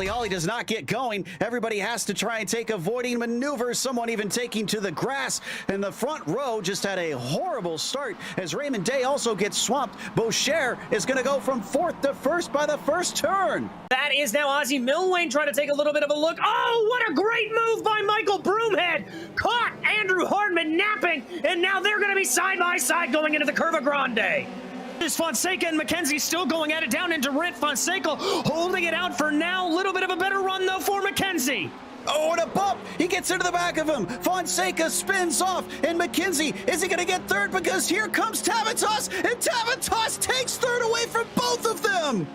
Bradley Holly does not get going. Everybody has to try and take avoiding maneuvers, someone even taking to the grass. And the front row just had a horrible start as Raymond Day also gets swamped. Boucher is going to go from fourth to first by the first turn. That is now Ozzie Milwain trying to take a little bit of a look. Oh, what a great move by Michael Broomhead. Caught Andrew Hardman napping, and now they're going to be side by side going into the Curva Grande. Is Fonseca and McKenzie still going at it down into Rent. Fonseca holding it out for now. A little bit of a better run, though, for McKenzie. Oh, and a bump. He gets into the back of him. Fonseca spins off. And McKenzie, is he going to get third? Because here comes Tavitas, and Tavitas takes third away from both of them.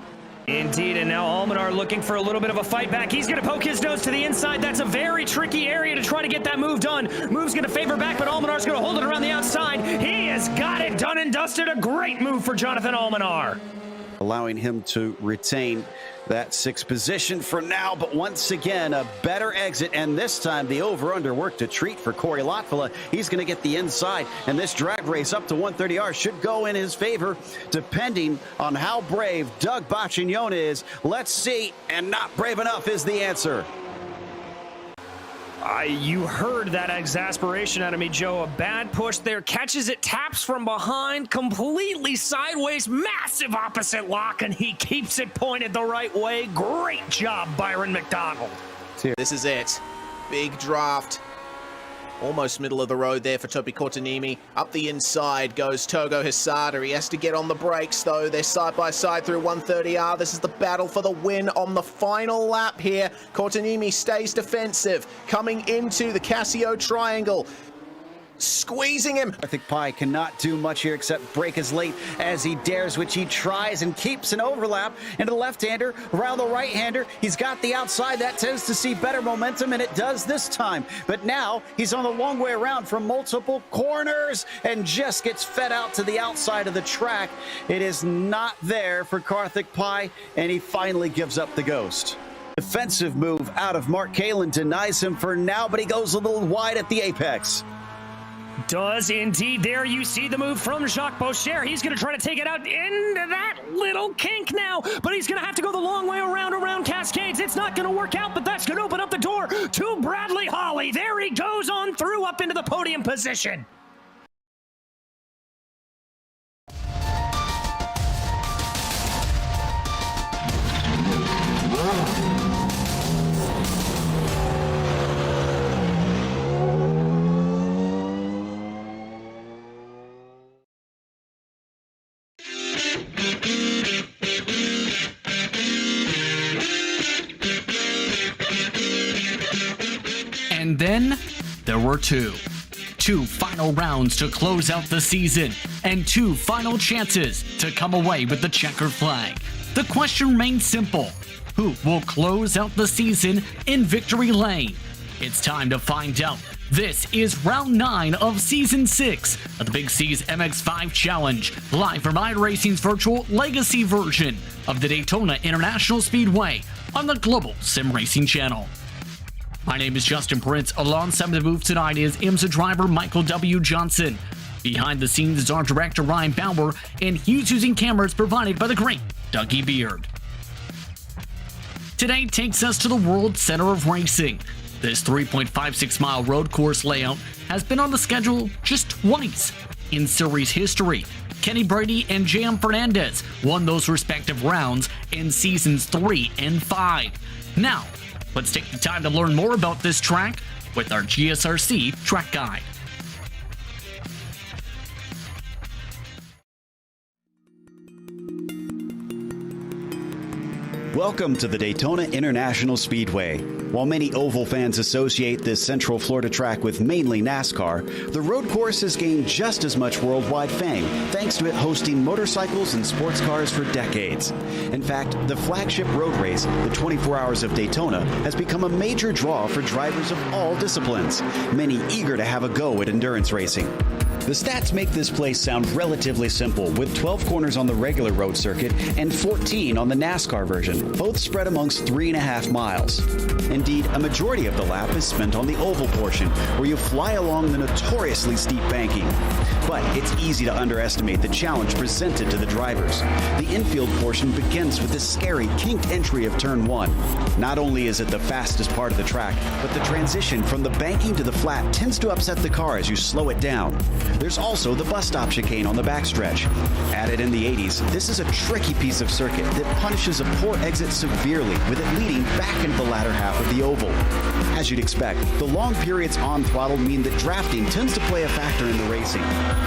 Indeed, and now Almanar looking for a little bit of a fight back. He's going to poke his nose to the inside. That's a very tricky area to try to get that move done. Move's going to favor back, but Almanar's going to hold it around the outside. He has got it done and dusted. A great move for Jonathan Almanar. Allowing him to retain that sixth position for now, but once again, a better exit, and this time the over-under worked a treat for Corey Lotfula. He's going to get the inside, and this drag race up to 130R should go in his favor, depending on how brave Doug Bacchignone is. Let's see, and not brave enough is the answer. You heard that exasperation out of me, Joe. A bad push there. Catches it, taps from behind, completely sideways. Massive opposite lock, and he keeps it pointed the right way. Great job, Byron McDonald. This is it. Big draft. Almost middle of the road there for Topi Kortanimi. Up the inside goes Togo Hisada. He has to get on the brakes, though. They're side by side through 130R. This is the battle for the win on the final lap here. Kortanimi stays defensive, coming into the Casio triangle. Squeezing him. Karthik Pai cannot do much here except break his late as he dares, which he tries and keeps an overlap into the left-hander around the right-hander. He's got the outside. That tends to see better momentum, and it does this time. But now he's on the long way around from multiple corners and just gets fed out to the outside of the track. It is not there for Karthik Pai, and he finally gives up the ghost. Defensive move out of Mark Kalin denies him for now, but he goes a little wide at the apex. Does indeed. There you see the move from Jacques Boucher. He's going to try to take it out into that little kink now, but he's going to have to go the long way around Cascades. It's not going to work out, but that's going to open up the door to Bradley Holly. There he goes on through up into the podium position. And then there were two final rounds to close out the season, and two final chances to come away with the checkered flag. The question remains simple: who will close out the season in victory lane? It's time to find out. This is round 9 of season 6 of the Big C's MX-5 Challenge, live from iRacing's virtual legacy version of the Daytona International Speedway on the Global SimRacing Channel. My name is Justin Prince. Alongside the booth tonight is IMSA driver Michael W. Johnson. Behind the scenes is our director Ryan Bauer, and he's using cameras provided by the great Dougie Beard. Today takes us to the World Center of Racing. This 3.56-mile road course layout has been on the schedule just twice in series history. Kenny Brady and J.M. Fernandez won those respective rounds in seasons 3 and 5. Now, let's take the time to learn more about this track with our GSRC track guide. Welcome to the Daytona International Speedway. While many oval fans associate this Central Florida track with mainly NASCAR, the road course has gained just as much worldwide fame thanks to it hosting motorcycles and sports cars for decades. In fact, the flagship road race, the 24 Hours of Daytona, has become a major draw for drivers of all disciplines, many eager to have a go at endurance racing. The stats make this place sound relatively simple, with 12 corners on the regular road circuit and 14 on the NASCAR version, both spread amongst 3.5 miles. Indeed, a majority of the lap is spent on the oval portion, where you fly along the notoriously steep banking. But it's easy to underestimate the challenge presented to the drivers. The infield portion begins with the scary kinked entry of Turn 1. Not only is it the fastest part of the track, but the transition from the banking to the flat tends to upset the car as you slow it down. There's also the bus stop chicane on the backstretch. Added in the 80s, this is a tricky piece of circuit that punishes a poor exit severely, with it leading back into the latter half of the oval. As you'd expect, the long periods on throttle mean that drafting tends to play a factor in the racing.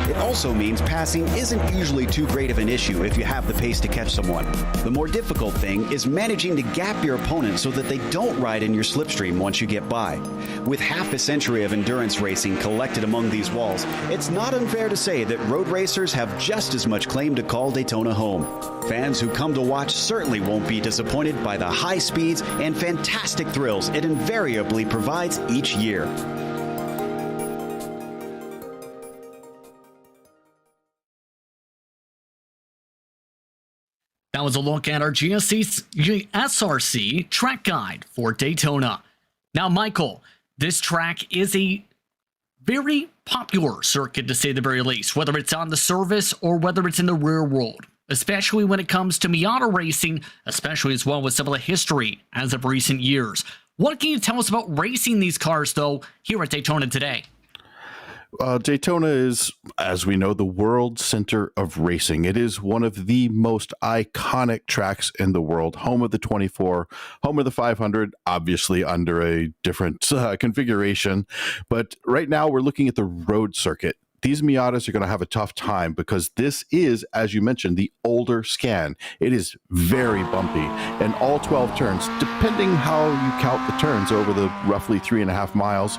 It also means passing isn't usually too great of an issue if you have the pace to catch someone. The more difficult thing is managing to gap your opponent so that they don't ride in your slipstream once you get by. With half a century of endurance racing collected among these walls, it's not unfair to say that road racers have just as much claim to call Daytona home. Fans who come to watch certainly won't be disappointed by the high speeds and fantastic thrills it invariably provides each year. That was a look at our SRC track guide for Daytona. Now, Michael, this track is a very popular circuit, to say the very least, whether it's on the service or whether it's in the rear world, especially when it comes to Miata racing, especially as well with some of the history as of recent years. What can you tell us about racing these cars, though, here at Daytona today? Daytona is, as we know, the world center of racing. It is one of the most iconic tracks in the world. Home of the 24, home of the 500, obviously under a different configuration. But right now we're looking at the road circuit. These Miatas are going to have a tough time because this is, as you mentioned, the older scan. It is very bumpy, and all 12 turns, depending how you count the turns over the roughly 3.5 miles,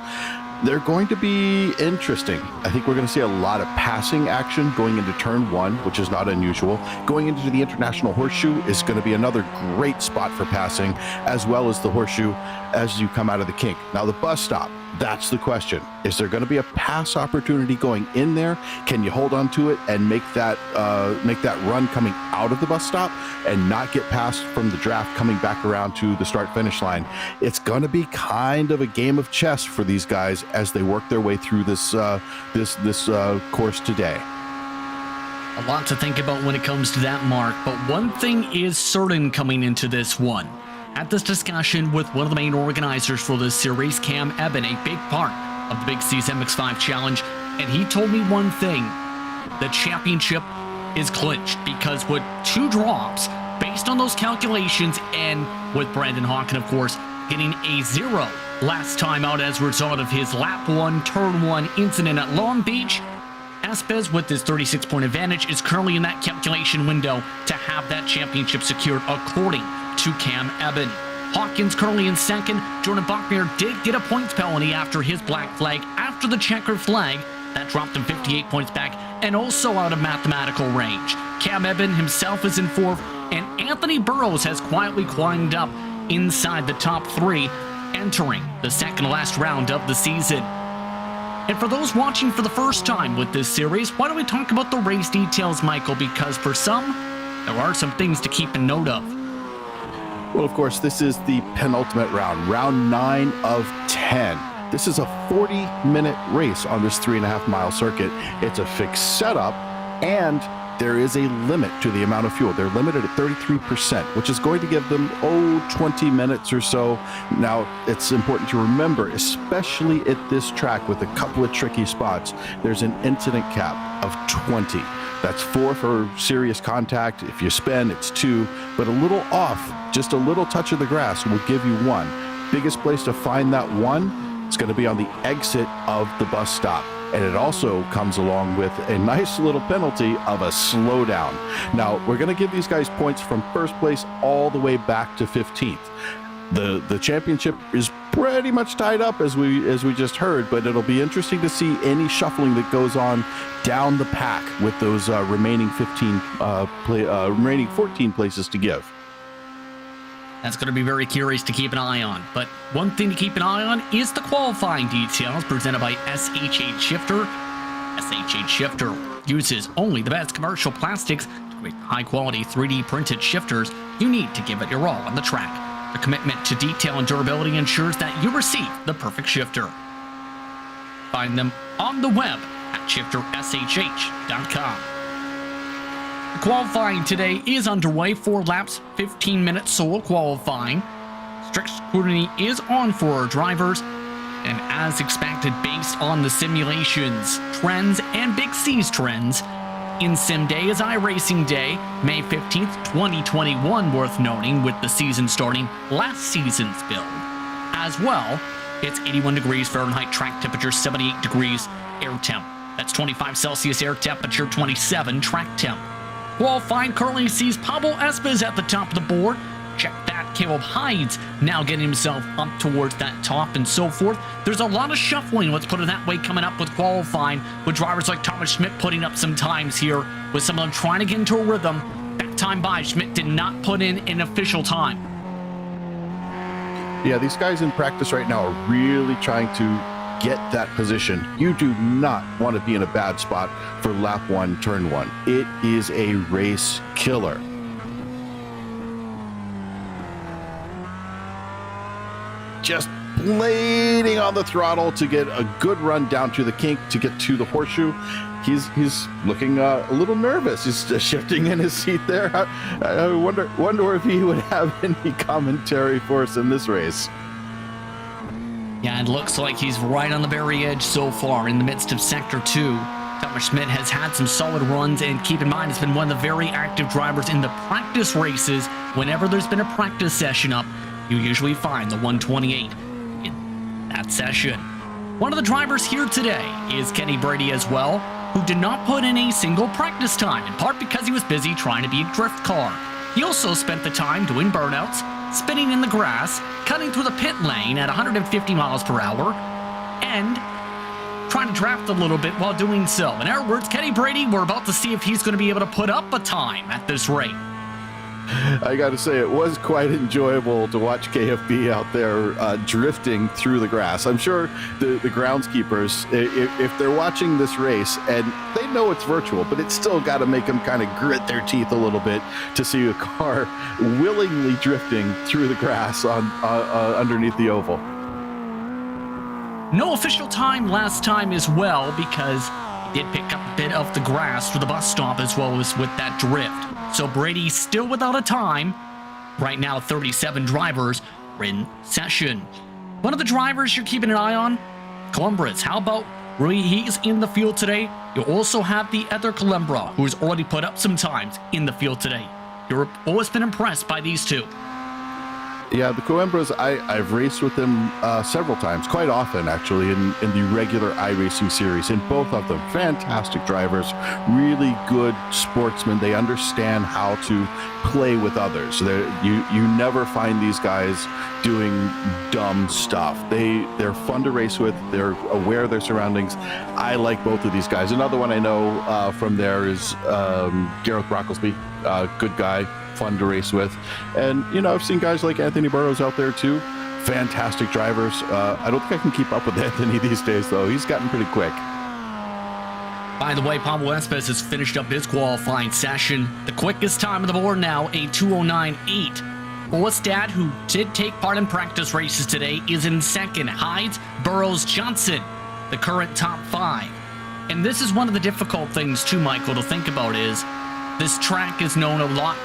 they're going to be interesting. I think we're going to see a lot of passing action going into turn 1, which is not unusual. Going into the International Horseshoe is going to be another great spot for passing, as well as the Horseshoe as you come out of the kink. Now, the bus stop, that's the question. Is there going to be a pass opportunity going in there? Can you hold on to it and make that run coming out of the bus stop and not get passed from the draft coming back around to the start-finish line? It's going to be kind of a game of chess for these guys as they work their way through this course today. A lot to think about when it comes to that, Mark, but one thing is certain coming into this one. At this discussion with one of the main organizers for this series, Cam Eben, a big part of the Big C's MX-5 Challenge, and he told me one thing: the championship is clinched, because with 2 drops, based on those calculations, and with Brandon Hawken, of course, getting a 0 last time out as a result of his lap 1, turn 1 incident at Long Beach, Espez, with his 36-point advantage, is currently in that calculation window to have that championship secured, according to Cam Eben. Hawkins currently in second. Jordan Bachmeier did get a points penalty after his black flag, after the checkered flag. That dropped him 58 points back, and also out of mathematical range. Cam Eben himself is in 4th, and Anthony Burrows has quietly climbed up inside the top 3, entering the second to last round of the season. And for those watching for the first time with this series, why don't we talk about the race details, Michael? Because for some, there are some things to keep a note of. Well, of course, this is the penultimate round, round 9 of 10. This is a 40-minute race on this 3.5-mile circuit. It's a fixed setup, and there is a limit to the amount of fuel. They're limited at 33%, which is going to give them, 20 minutes or so. Now, it's important to remember, especially at this track with a couple of tricky spots, there's an incident cap of 20. That's 4 for serious contact. If you spin, it's 2, but a little off, just a little touch of the grass will give you 1. Biggest place to find that 1 is going to be on the exit of the bus stop. And it also comes along with a nice little penalty of a slowdown. Now, we're going to give these guys points from first place all the way back to 15th. The championship is pretty much tied up, as we just heard, but it'll be interesting to see any shuffling that goes on down the pack with those remaining 14 places to give. That's going to be very curious to keep an eye on. But one thing to keep an eye on is the qualifying details presented by SHH Shifter. SHH shifter uses only the best commercial plastics to create high-quality 3D printed shifters you need to give it your all on the track. Their commitment to detail and durability ensures that you receive the perfect shifter. Find them on the web at shiftershh.com. The qualifying today is underway. 4 laps, 15 minutes solo qualifying. Strict scrutiny is on for our drivers, and as expected based on the simulations, trends, and Big C's trends, in Sim Day is iRacing Day, May 15th, 2021, worth noting, with the season starting last season's build. As well, it's 81 degrees Fahrenheit track temperature, 78 degrees air temp. That's 25 Celsius air temperature, 27 track temp. Qualifying currently sees Pablo Espas at the top of the board. Check that. Caleb Hydes now getting himself up towards that top and so forth. There's a lot of shuffling, let's put it that way, coming up with qualifying, with drivers like Thomas Schmidt putting up some times here, with some of them trying to get into a rhythm. That time by, Schmidt did not put in an official time. Yeah, these guys in practice right now are really trying to get that position. You do not want to be in a bad spot for lap 1, turn 1. It is a race killer. Just blading on the throttle to get a good run down to the kink to get to the horseshoe. He's looking a little nervous. He's just shifting in his seat there. I wonder if he would have any commentary for us in this race. Yeah, it looks like he's right on the very edge so far in the midst of Sector 2. Thomas Schmidt has had some solid runs, and keep in mind, has been one of the very active drivers in the practice races. Whenever there's been a practice session up, you usually find the 128 in that session. One of the drivers here today is Kenny Brady as well, who did not put in a single practice time, in part because he was busy trying to be a drift car. He also spent the time doing burnouts, spinning in the grass, cutting through the pit lane at 150 miles per hour, and trying to draft a little bit while doing so. In other words, Kenny Brady, we're about to see if he's going to be able to put up a time at this rate. I got to say, it was quite enjoyable to watch KFB out there drifting through the grass. I'm sure the groundskeepers, if they're watching this race, and they know it's virtual, but it's still got to make them kind of grit their teeth a little bit to see a car willingly drifting through the grass on underneath the oval. No official time last time as well, because he did pick up a bit of the grass for the bus stop as well as with that drift. So Brady's still without a time. Right now, 37 drivers are in session. One of the drivers you're keeping an eye on, Columbus. How about Rui? He's in the field today. You also have the other Columbra, who's already put up some times in the field today. You've always been impressed by these two. Yeah, the Coimbras, I've raced with them several times, quite often actually, in the regular iRacing series. And both of them, fantastic drivers, really good sportsmen. They understand how to play with others. You never find these guys doing dumb stuff. They're fun to race with. They're aware of their surroundings. I like both of these guys. Another one I know from there is Gareth Brocklesby, good guy, fun to race with. And, you know, I've seen guys like Anthony Burrows out there too. Fantastic drivers. I don't think I can keep up with Anthony these days, though. He's gotten pretty quick. By the way, Pablo Espas has finished up his qualifying session. The quickest time on the board now, a 2:09.8. Olstad, who did take part in practice races today, is in second. Hydes, Burrows, Johnson, the current top 5. And this is one of the difficult things too, Michael, to think about is this track is known a lot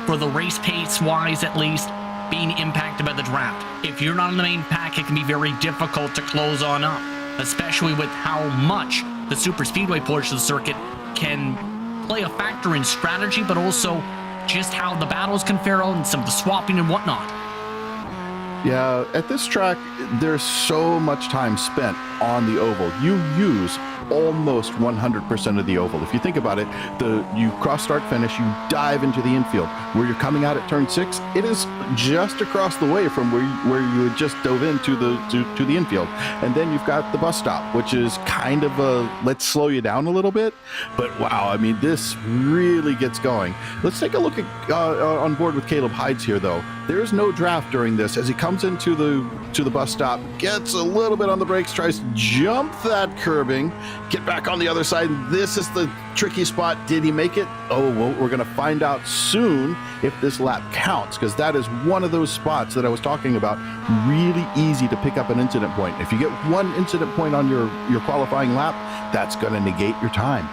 for the race pace-wise, at least, being impacted by the draft. If you're not in the main pack, it can be very difficult to close on up, especially with how much the super speedway portion of the circuit can play a factor in strategy, but also just how the battles can fare out and some of the swapping and whatnot. Yeah, at this track, there's so much time spent on the oval. You use almost 100% of the oval. If you think about it, you cross start finish, you dive into the infield. Where you're coming out at turn 6, it is just across the way from where you had just dove into to the infield. And then you've got the bus stop, which is kind of a let's slow you down a little bit. But wow, I mean, this really gets going. Let's take a look at on board with Caleb Hydes here, though. There's no draft during this as he comes into the bus stop, gets a little bit on the brakes, tries to jump that curbing, get back on the other side. This is the tricky spot. Did he make it? Oh, well, we're going to find out soon if this lap counts, because that is one of those spots that I was talking about. Really easy to pick up an incident point. If you get one incident point on your qualifying lap, that's going to negate your time.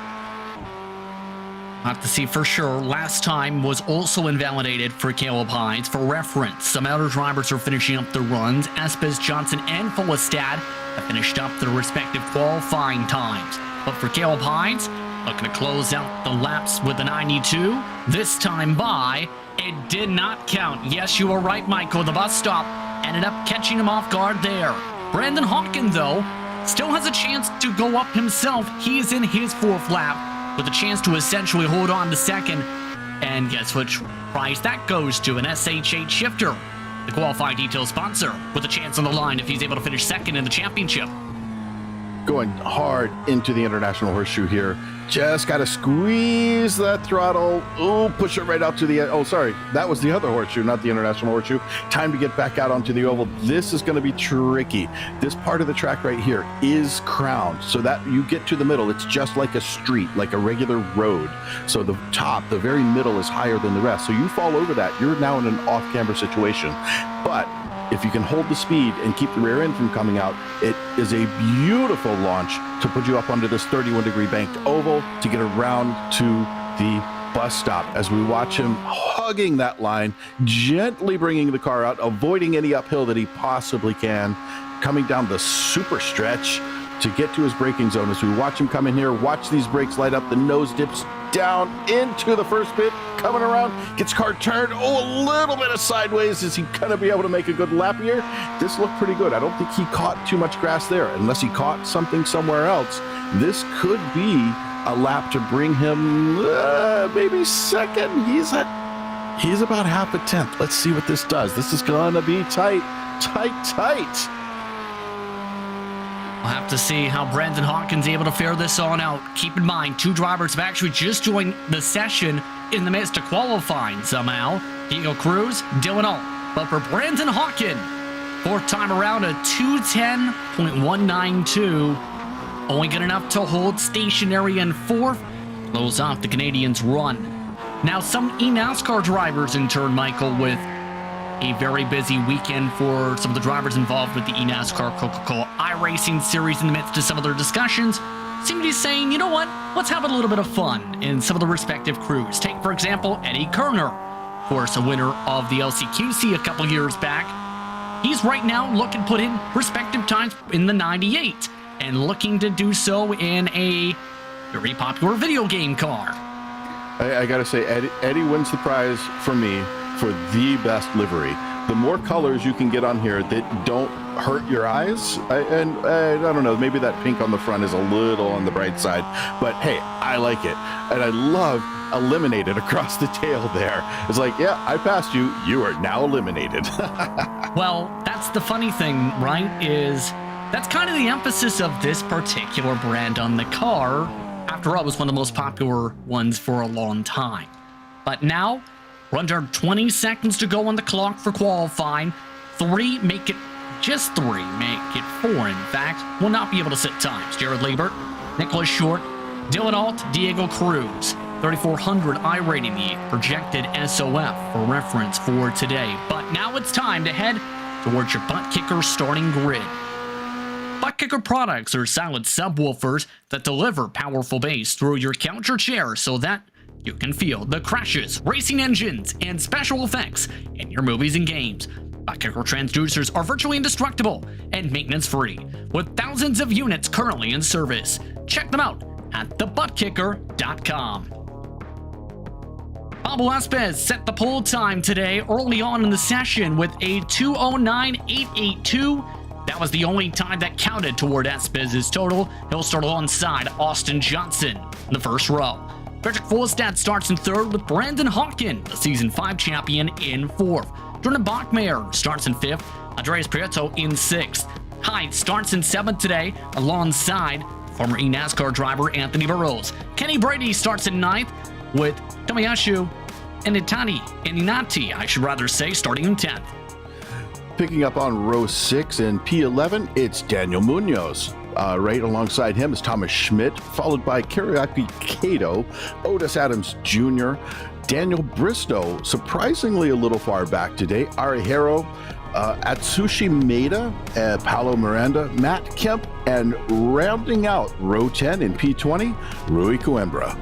Have to see for sure. Last time was also invalidated for Caleb Hines. For reference, some other drivers are finishing up their runs. Espes, Johnson, and Fullestad have finished up their respective qualifying times. But for Caleb Hines, looking to close out the laps with a 92. This time by, it did not count. Yes, you were right, Michael. The bus stop ended up catching him off guard there. Brandon Hawkins, though, still has a chance to go up himself. He is in his 4th lap, with a chance to essentially hold on to 2nd. And guess which prize that goes to? An SH8 shifter, the qualifying detail sponsor, with a chance on the line if he's able to finish 2nd in the championship. Going hard into the International Horseshoe here. Just got to squeeze that throttle. Oh, push it right out to the... Oh, sorry. That was the other horseshoe, not the International Horseshoe. Time to get back out onto the oval. This is going to be tricky. This part of the track right here is crowned, so that you get to the middle. It's just like a street, like a regular road. So the top, the very middle, is higher than the rest. So you fall over that, you're now in an off-camber situation. But if you can hold the speed and keep the rear end from coming out, it is a beautiful launch to put you up onto this 31-degree banked oval to get around to the bus stop as we watch him hugging that line, gently bringing the car out, avoiding any uphill that he possibly can, coming down the super stretch to get to his braking zone. As we watch him come in here, watch these brakes light up, the nose dips down into the first pit, coming around, gets car turned, a little bit of sideways. Is he gonna be able to make a good lap here? This looked pretty good. I don't think he caught too much grass there, unless he caught something somewhere else. This could be a lap to bring him maybe 2nd. He's about half a tenth. Let's see what this does. This is gonna be tight. We'll have to see how Brandon Hawkins is able to fare this on out. Keep in mind, 2 drivers have actually just joined the session in the midst of qualifying somehow. Diego Cruz, Dylan Alt. But for Brandon Hawkins, 4th time around, a 210.192. Only good enough to hold stationary in 4th. Close off the Canadians' run. Now, some eNASCAR drivers in turn, Michael, with a very busy weekend for some of the drivers involved with the eNASCAR Coca-Cola iRacing series in the midst of some of their discussions, seem to be saying, you know what, let's have a little bit of fun in some of the respective crews. Take, for example, Eddie Kerner, of course, a winner of the LCQC a couple years back. He's right now looking to put in respective times in the 98 and looking to do so in a very popular video game car. I gotta say, Eddie wins the prize for me for the best livery. The more colors you can get on here that don't hurt your eyes, I don't know, maybe that pink on the front is a little on the bright side, but hey, I like it. And I love eliminated across the tail there. It's like, yeah, I passed you, you are now eliminated. Well, that's the funny thing, right, is that's kind of the emphasis of this particular brand on the car. After all, it was one of the most popular ones for a long time. But now, we're under 20 seconds to go on the clock for qualifying. 3, make it just 3, make it 4, in fact. Will not be able to set times. Jared Liebert, Nicholas Short, Dylan Alt, Diego Cruz. 3,400 iRating, the projected SOF for reference for today. But now it's time to head towards your butt kicker starting grid. Butt kicker products are silent subwoofers that deliver powerful bass through your couch or chair so that you can feel the crashes, racing engines, and special effects in your movies and games. Butt kicker transducers are virtually indestructible and maintenance-free, with thousands of units currently in service. Check them out at thebuttkicker.com. Pablo Espes set the pole time today early on in the session with a 2:09.882. That was the only time that counted toward Espes' total. He'll start alongside Austin Johnson in the first row. Frederick Fullestad starts in 3rd with Brandon Hawkins, the Season 5 champion, in 4th. Jordan Bachmeyer starts in 5th. Andreas Prieto in 6th. Hyde starts in 7th today alongside former eNASCAR driver Anthony Burrows. Kenny Brady starts in 9th with Tomoyasu and Inati, I should rather say, starting in 10th. Picking up on row 6 in P11, it's Daniel Munoz. Right alongside him is Thomas Schmidt, followed by Kiriaki Kato, Otis Adams Jr., Daniel Bristow, surprisingly a little far back today, Arihiro, Atsushi Maeda, Paulo Miranda, Matt Kemp, and rounding out row 10 in P20, Rui Coimbra.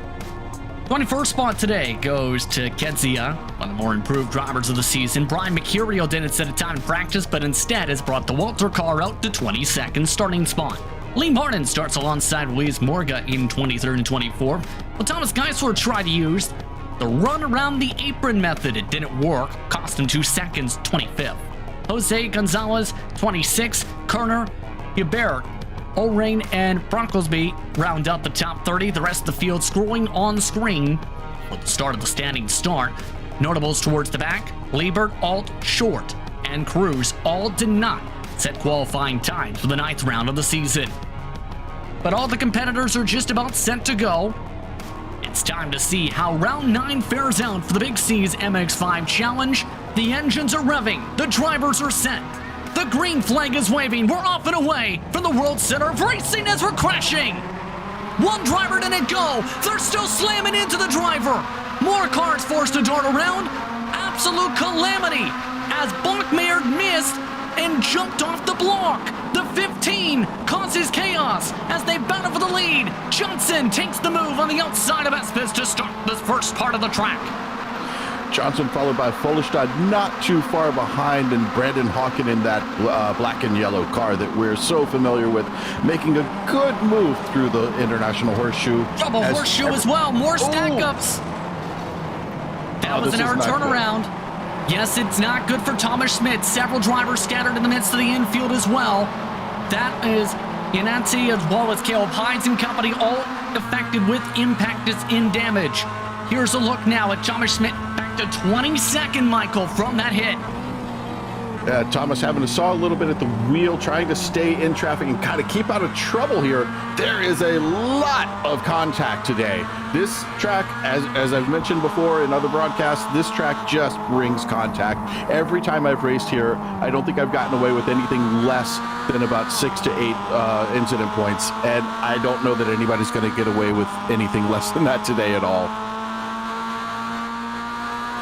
21st spot today goes to Kezia, one of the more improved drivers of the season. Brian Mercurio didn't set a time in practice, but instead has brought the Walter car out to 22nd starting spot. Lee Martin starts alongside Luis Morga in 23rd and 24th. Well, Thomas Geisler tried to use the run around the apron method. It didn't work, cost him 2 seconds, 25th. Jose Gonzalez, 26th. Kerner, Hubert, O'Rain, and Broncosby round out the top 30. The rest of the field scrolling on screen with the start of the standing start. Notables towards the back, Liebert, Alt, Short, and Cruz all did not set qualifying times for the 9th round of the season. But all the competitors are just about set to go. It's time to see how round 9 fares out for the Big C's MX-5 Challenge. The engines are revving, the drivers are set. The green flag is waving. We're off and away from the World Center of Racing as we're crashing. One driver didn't go. They're still slamming into the driver. More cars forced to dart around. Absolute calamity as Bachmayer missed and jumped off the block. The 15 causes chaos as they battle for the lead. Johnson takes the move on the outside of Espes to start this first part of the track. Johnson followed by Folestad, not too far behind, and Brandon Hawken in that black and yellow car that we're so familiar with, making a good move through the International Horseshoe. Double horseshoe as well, more stack-ups. That was an error turnaround. Yes, it's not good for Thomas Schmidt. Several drivers scattered in the midst of the infield as well. That is Yananti as well as Caleb Hines and company, all affected with impact in damage. Here's a look now at Thomas Schmidt back to 22nd, Michael, from that hit. Thomas having to saw a little bit at the wheel, trying to stay in traffic and kind of keep out of trouble here. There is a lot of contact today. This track, as I've mentioned before in other broadcasts, this track just brings contact. Every time I've raced here, I don't think I've gotten away with anything less than about 6 to 8 incident points, and I don't know that anybody's going to get away with anything less than that today at all.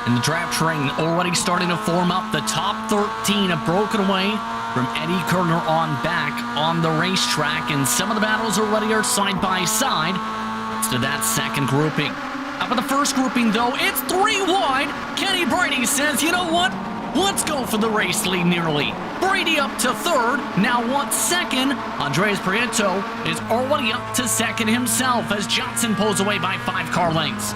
And the draft train already starting to form up. The top 13 have broken away from Eddie Kerner on back on the racetrack, and some of the battles already are side by side. It's to that second grouping. Up in the first grouping, though, it's 3 wide. Kenny Brady says, you know what? Let's go for the race lead nearly. Brady up to 3rd, now wants 2nd. Andres Prieto is already up to 2nd himself as Johnson pulls away by 5 car lengths.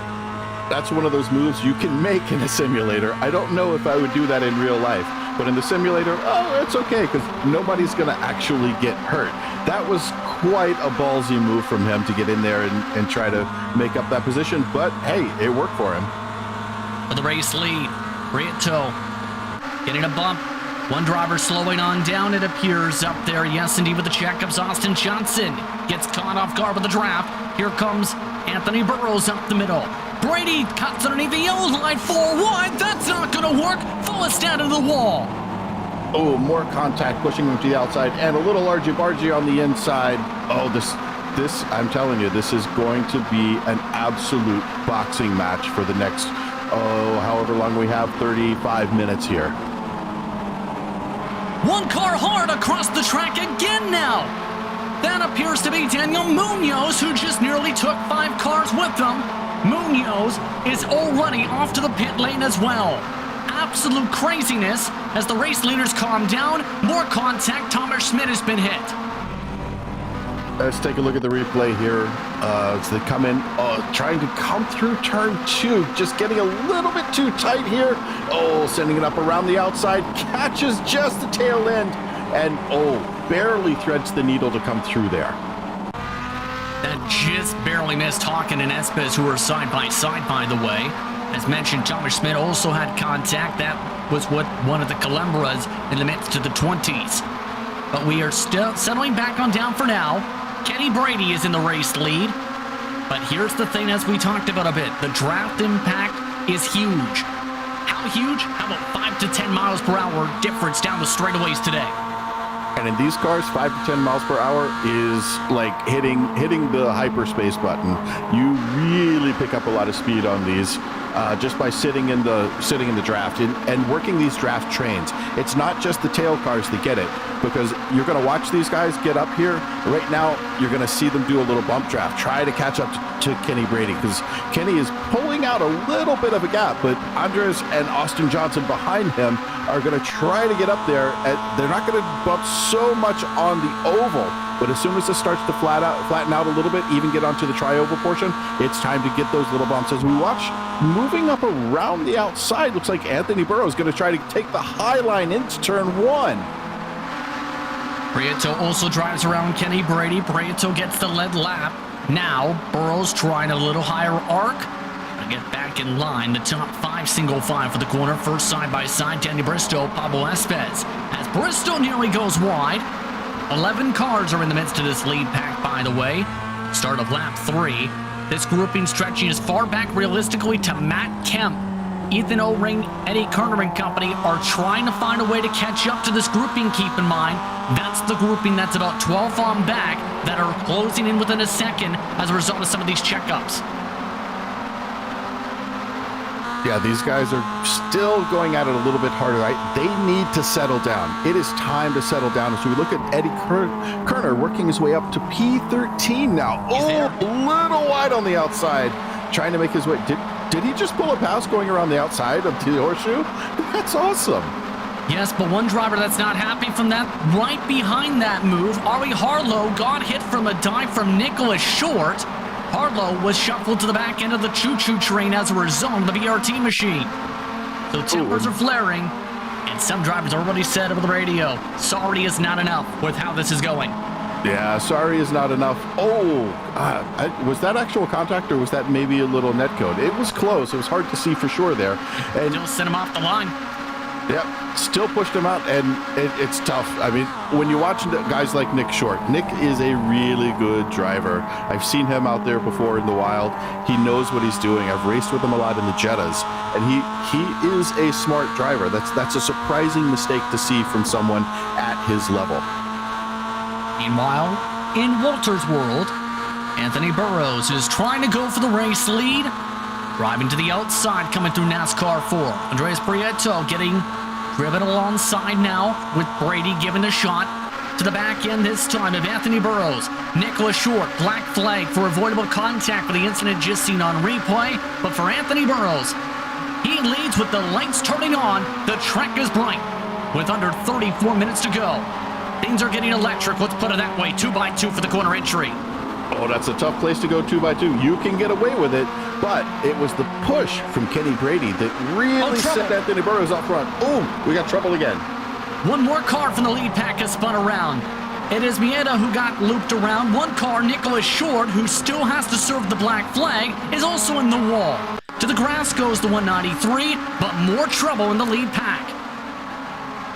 That's one of those moves you can make in a simulator. I don't know if I would do that in real life, but in the simulator, oh, it's okay because nobody's going to actually get hurt. That was quite a ballsy move from him to get in there and try to make up that position, but hey, it worked for him. For the race lead, Prieto getting a bump. One driver slowing on down, it appears, up there. Yes, indeed, with the checkups. Austin Johnson gets caught off guard with the draft. Here comes Anthony Burrows up the middle. Brady cuts underneath the yellow line, 4 wide. That's not going to work. Fullest down to the wall. Oh, more contact pushing him to the outside and a little argy-bargy on the inside. Oh, this, I'm telling you, this is going to be an absolute boxing match for the next, however long we have, 35 minutes here. One car hard across the track again now. That appears to be Daniel Munoz, who just nearly took 5 cars with them. Munoz is already off to the pit lane as well. Absolute craziness as the race leaders calm down. More contact. Thomas Schmidt has been hit. Let's take a look at the replay here. As they come in, trying to come through turn 2, just getting a little bit too tight here. Oh, sending it up around the outside, catches just the tail end, and barely threads the needle to come through there. That just barely missed Hawken and Espes, who are side by side, by the way. As mentioned, Thomas Schmidt also had contact. That was one of the Calembras in the midst of the 20s. But we are still settling back on down for now. Kenny Brady is in the race lead. But here's the thing, as we talked about a bit, the draft impact is huge. How huge? How about 5 to 10 miles per hour difference down the straightaways today? And in these cars, 5 to 10 miles per hour is like hitting the hyperspace button. You really pick up a lot of speed on these just by sitting in the draft and working these draft trains. It's not just the tail cars that get it, because you're going to watch these guys get up here. Right now, you're going to see them do a little bump draft, try to catch up to Kenny Brady, because Kenny is pulling out a little bit of a gap, but Andres and Austin Johnson behind him are going to try to get up there. They're not going to bump so much on the oval, but as soon as it starts to flatten out a little bit, even get onto the tri-oval portion, it's time to get those little bumps. As we watch, moving up around the outside, looks like Anthony Burrow is going to try to take the high line into turn 1. Prieto also drives around Kenny Brady. Prieto gets the lead lap. Now, Burrow's trying a little higher arc to get back in line. The top 5 single file for the corner. First side-by-side, Danny Bristow, Pablo Espez. As Bristow nearly goes wide, 11 cars are in the midst of this lead pack, by the way. Start of lap 3. This grouping stretching as far back realistically to Matt Kemp. Ethan O-Ring, Eddie Kerner and company are trying to find a way to catch up to this grouping, keep in mind. That's the grouping that's about 12 on back that are closing in within a second as a result of some of these checkups. Yeah, these guys are still going at it a little bit harder, right? They need to settle down. It is time to settle down. As we look at Eddie Kerner working his way up to P13 now. A little wide on the outside, trying to make his way. Did he just pull a pass going around the outside of the horseshoe? That's awesome. Yes, but one driver that's not happy from that, right behind that move, Ari Harlow got hit from a dive from Nicholas Short. Harlow was shuffled to the back end of the choo-choo train as a result of the BRT machine. So tempers are flaring, and some drivers already said over the radio, sorry is not enough with how this is going. Yeah, sorry is not enough. Was that actual contact, or was that maybe a little net code? It was close. It was hard to see for sure there. And still sent him off the line. Yep, still pushed him out, and it's tough. I mean, when you watch guys like Nick Short, Nick is a really good driver. I've seen him out there before in the wild. He knows what he's doing. I've raced with him a lot in the Jettas, and he is a smart driver. That's a surprising mistake to see from someone at his level. Meanwhile, in Walter's world, Anthony Burrows is trying to go for the race lead. Driving to the outside, coming through NASCAR 4. Andres Prieto getting driven alongside now with Brady giving the shot to the back end this time of Anthony Burrows. Nicholas Short, black flag for avoidable contact for the incident just seen on replay. But for Anthony Burrows, he leads with the lights turning on. The track is bright with under 34 minutes to go. Things are getting electric, let's put it that way. 2x2 for the corner entry. Oh, that's a tough place to go 2x2. You can get away with it, but it was the push from Kenny Brady that really sent Anthony Burrows up front. Oh, we got trouble again. One more car from the lead pack has spun around. It is Mieta who got looped around. One car, Nicholas Short, who still has to serve the black flag, is also in the wall. To the grass goes the 193, but more trouble in the lead pack.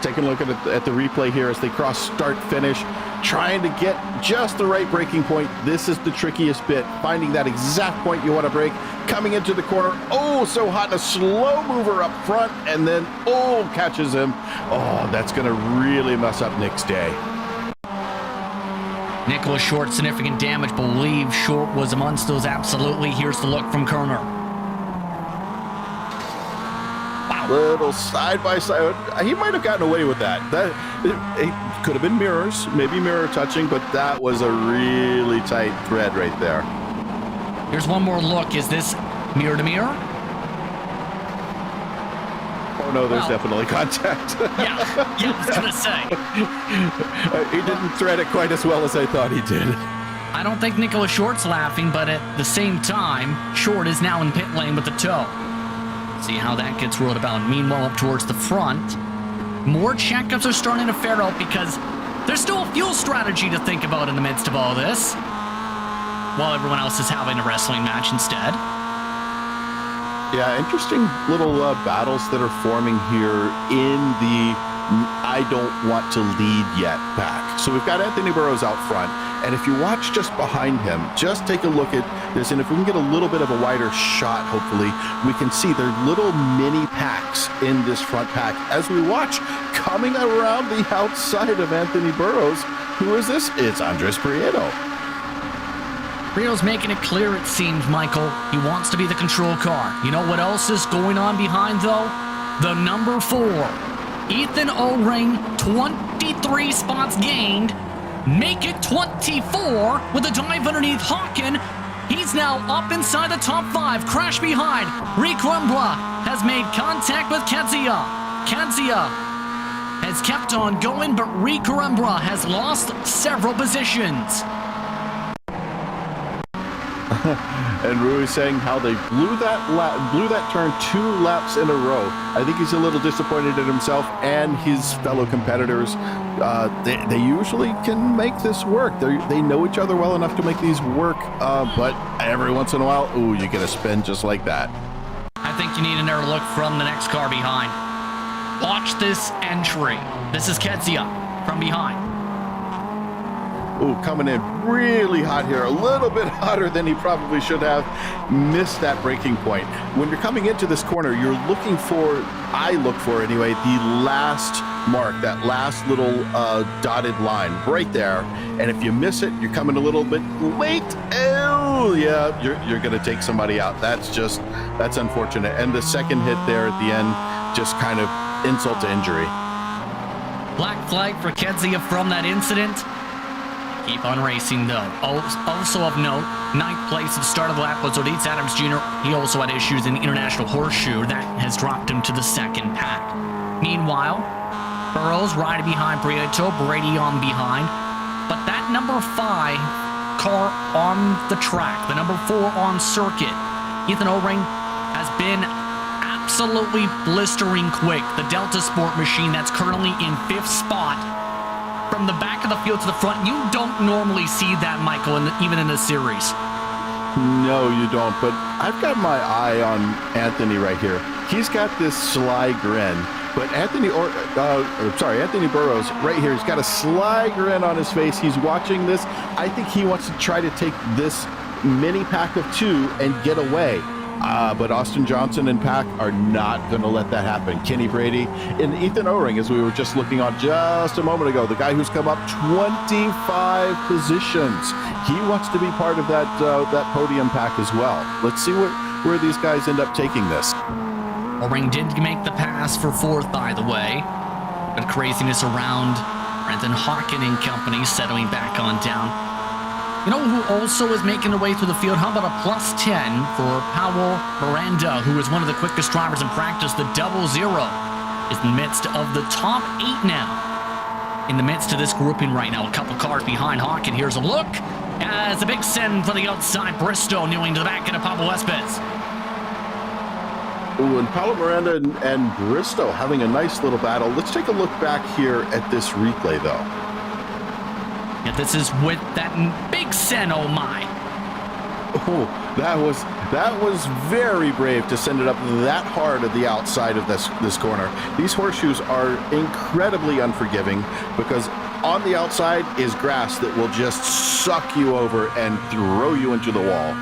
Taking a look at the replay here as they cross start-finish, trying to get just the right braking point. This is the trickiest bit, finding that exact point you want to brake. Coming into the corner, oh, so hot, and a slow mover up front, and then, oh, catches him. Oh, that's going to really mess up Nick's day. Nicholas Short, significant damage. Believe Short was amongst those, absolutely. Here's the look from Kerner. Little side-by-side. He might have gotten away with that. It could have been mirrors, maybe mirror touching, but that was a really tight thread right there. Here's one more look. Is this mirror to mirror? Oh, no, there's definitely contact. Yeah, I was going to say. He didn't thread it quite as well as I thought he did. I don't think Nicholas Short's laughing, but at the same time, Short is now in pit lane with the tow. See how that gets rolled about. Meanwhile, up towards the front, more checkups are starting to fare out because there's still a fuel strategy to think about in the midst of all this, while everyone else is having a wrestling match instead. Yeah, interesting little battles that are forming here in the I don't want to lead yet pack. So we've got Anthony Burrows out front. And if you watch just behind him, just take a look at this. And if we can get a little bit of a wider shot, hopefully, we can see there are little mini packs in this front pack as we watch coming around the outside of Anthony Burrows. Who is this? It's Andres Prieto. Prieto's making it clear, it seems, Michael. He wants to be the control car. You know what else is going on behind, though? The number 4. Ethan O-Ring, 23 spots gained. Make it 24 with a dive underneath Hawken. He's now up inside the top 5. Crash behind. Ricrumbla has made contact with Kadzia. Kadzia has kept on going, but Ricrumbla has lost several positions. And Rui saying how they blew that turn 2 laps in a row. I think he's a little disappointed in himself and his fellow competitors. They usually can make this work. They know each other well enough to make these work, but every once in a while, ooh, you get a spin just like that. I think you need another look from the next car behind. Watch this entry. This is Kadzia from behind. Ooh, coming in really hot here, a little bit hotter than he probably should have. Missed that braking point. When you're coming into this corner, you're looking for, I look for anyway, the last mark, that last little dotted line right there. And if you miss it, you're coming a little bit late. Oh, yeah, you're going to take somebody out. That's unfortunate. And the second hit there at the end, just kind of insult to injury. Black flag for Kadzia from that incident. Keep on racing, though. Also of note, 9th place at the start of the lap was Oditz Adams Jr. He also had issues in the International Horseshoe. That has dropped him to the second pack. Meanwhile, Burrows riding behind Prieto, Brady on behind. But that number 5 car on the track, the number 4 on circuit, Ethan O-Ring, has been absolutely blistering quick. The Delta Sport machine that's currently in 5th spot. From the back of the field to the front, you don't normally see that, Michael, even in this series. No, you don't, but I've got my eye on Anthony right here. He's got this sly grin, but Anthony Burrows right here, he's got a sly grin on his face. He's watching this. I think he wants to try to take this mini pack of 2 and get away. But Austin Johnson and Pack are not going to let that happen. Kenny Brady and Ethan O-Ring, as we were just looking on just a moment ago, the guy who's come up 25 positions. He wants to be part of that podium pack as well. Let's see where these guys end up taking this. O-Ring did make the pass for 4th, by the way. But craziness around Brendan Hawken and company settling back on down. You know who also is making their way through the field? How about a +10 for Paulo Miranda, who is one of the quickest drivers in practice. The 00 is in the midst of the top 8 now. In the midst of this grouping right now, a couple cars behind Hawken. Here's a look as a big send for the outside. Bristow kneeling to the back end of Pablo Espez. Ooh, and Paulo Miranda and Bristow having a nice little battle. Let's take a look back here at this replay, though. Yeah, this is with that big send, oh my. Oh, that was very brave to send it up that hard at the outside of this corner. These horseshoes are incredibly unforgiving because on the outside is grass that will just suck you over and throw you into the wall.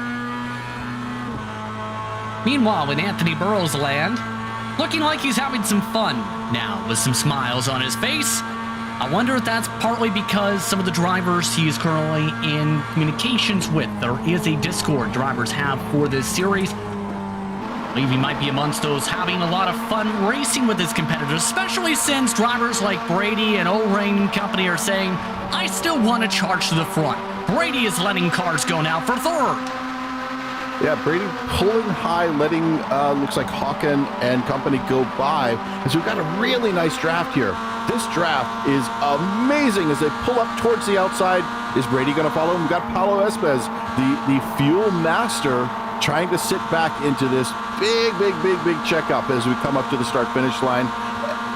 Meanwhile, with Anthony Burrows land, looking like he's having some fun now with some smiles on his face. I wonder if that's partly because some of the drivers he is currently in communications with. There is a Discord drivers have for this series. I believe he might be amongst those having a lot of fun racing with his competitors, especially since drivers like Brady and O-Ring and company are saying, I still want to charge to the front. Brady is letting cars go now for 3rd. Yeah, Brady pulling high, letting looks like Hawken and company go by, as we've got a really nice draft here. This draft is amazing as they pull up towards the outside. Is Brady going to follow him? We've got Paulo Espez, the fuel master, trying to sit back into this big checkup as we come up to the start-finish line.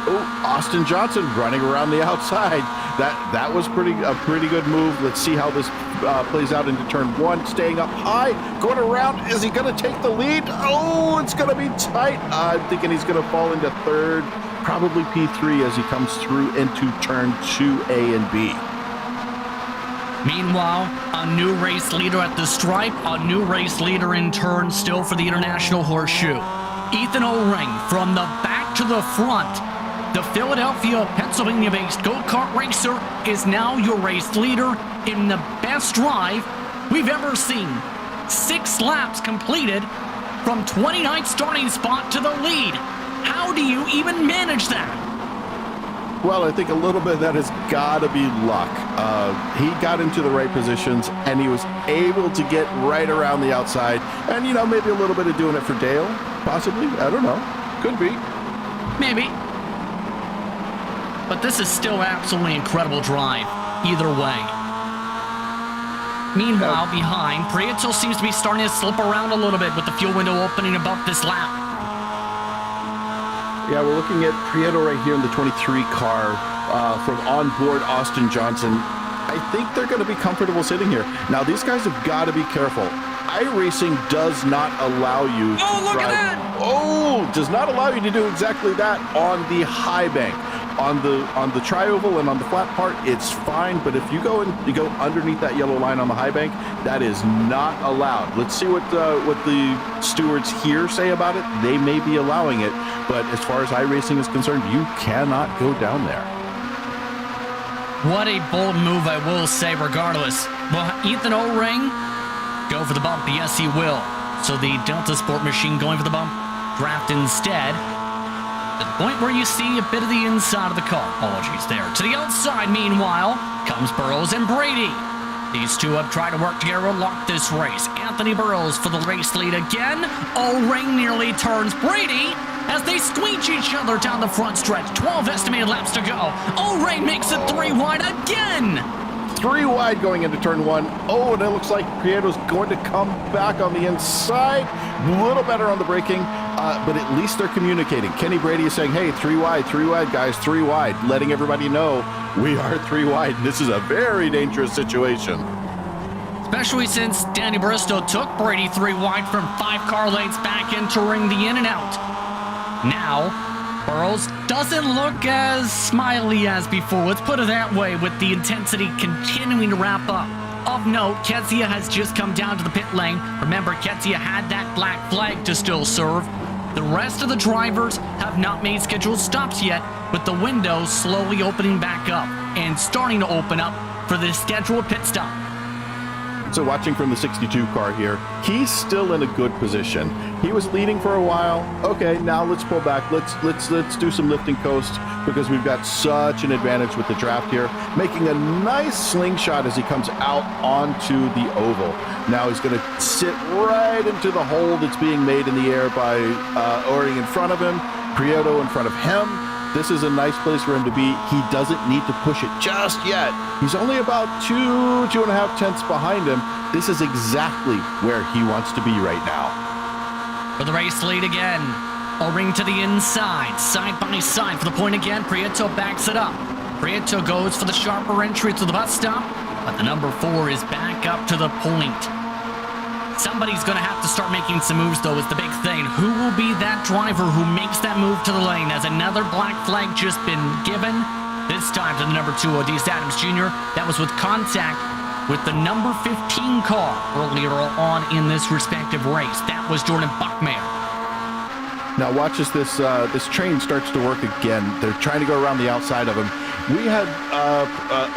Oh, Austin Johnson running around the outside. That was a pretty good move. Let's see how this plays out into turn 1. Staying up high, going around. Is he going to take the lead? Oh, it's going to be tight. I'm thinking he's going to fall into 3rd, probably P3 as he comes through into turn 2A and B. Meanwhile, a new race leader at the stripe, a new race leader in turn still for the International Horseshoe. Ethan O-Ring from the back to the front. The Philadelphia, Pennsylvania-based go-kart racer is now your race leader in the best drive we've ever seen. 6 laps completed from 29th starting spot to the lead. How do you even manage that? Well, I think a little bit of that has got to be luck. He got into the right positions, and he was able to get right around the outside. And, you know, maybe a little bit of doing it for Dale, possibly. I don't know. Could be. Maybe. But this is still absolutely incredible drive, either way. Meanwhile, behind, Prieto seems to be starting to slip around a little bit with the fuel window opening above this lap. Yeah, we're looking at Prieto right here in the 23 car from onboard Austin Johnson. I think they're going to be comfortable sitting here. Now, these guys have got to be careful. iRacing does not allow you to look drive. at that! Oh, does not allow you to do exactly that on the high bank. On the tri-oval and on the flat part, it's fine. But if you go underneath that yellow line on the high bank, that is not allowed. Let's see what the stewards here say about it. They may be allowing it, but as far as iRacing is concerned, you cannot go down there. What a bold move, I will say, regardless. Will Ethan O-Ring go for the bump? Yes, he will. So the Delta Sport machine going for the bump, draft instead. The point where you see a bit of the inside of the car. Apologies there. To the outside, meanwhile, comes Burrows and Brady. These two have tried to work together to lock this race. Anthony Burrows for the race lead again. O-Ring nearly turns Brady as they squeeze each other down the front stretch. 12 estimated laps to go. O-Ring makes it 3 wide again. 3 wide going into turn 1. Oh, and it looks like Prieto's going to come back on the inside. A little better on the braking, but at least they're communicating. Kenny Brady is saying, hey, 3 wide, guys, 3 wide, letting everybody know we are 3 wide. This is a very dangerous situation. Especially since Danny Bristow took Brady 3 wide from 5 car lengths back, entering the in and out. Now, Burrows doesn't look as smiley as before, let's put it that way, with the intensity continuing to wrap up. Of note, Kezia has just come down to the pit lane. Remember, Kezia had that black flag to still serve. The rest of the drivers have not made scheduled stops yet, with the window slowly opening back up and starting to open up for the scheduled pit stop. So watching from the 62 car here, he's still in a good position. He was leading for a while. Okay, now let's pull back. Let's do some lifting coast because we've got such an advantage with the draft here. Making a nice slingshot as he comes out onto the oval. Now he's going to sit right into the hole that's being made in the air by O-Ring in front of him, Prieto in front of him. This is a nice place for him to be. He doesn't need to push it just yet. He's only about 2.5 tenths behind him. This is exactly where he wants to be right now. For the race lead again. O-Ring to the inside, side by side for the point again. Prieto backs it up. Prieto goes for the sharper entry to the bus stop, but the number 4 is back up to the point. Somebody's going to have to start making some moves, though, is the big thing. Who will be that driver who makes that move to the lane? Has another black flag just been given? This time to the number 2, Odise Adams Jr. That was with contact with the number 15 car earlier on in this respective race. That was Jordan Buckmeyer. Now watch as this train starts to work again. They're trying to go around the outside of him. We had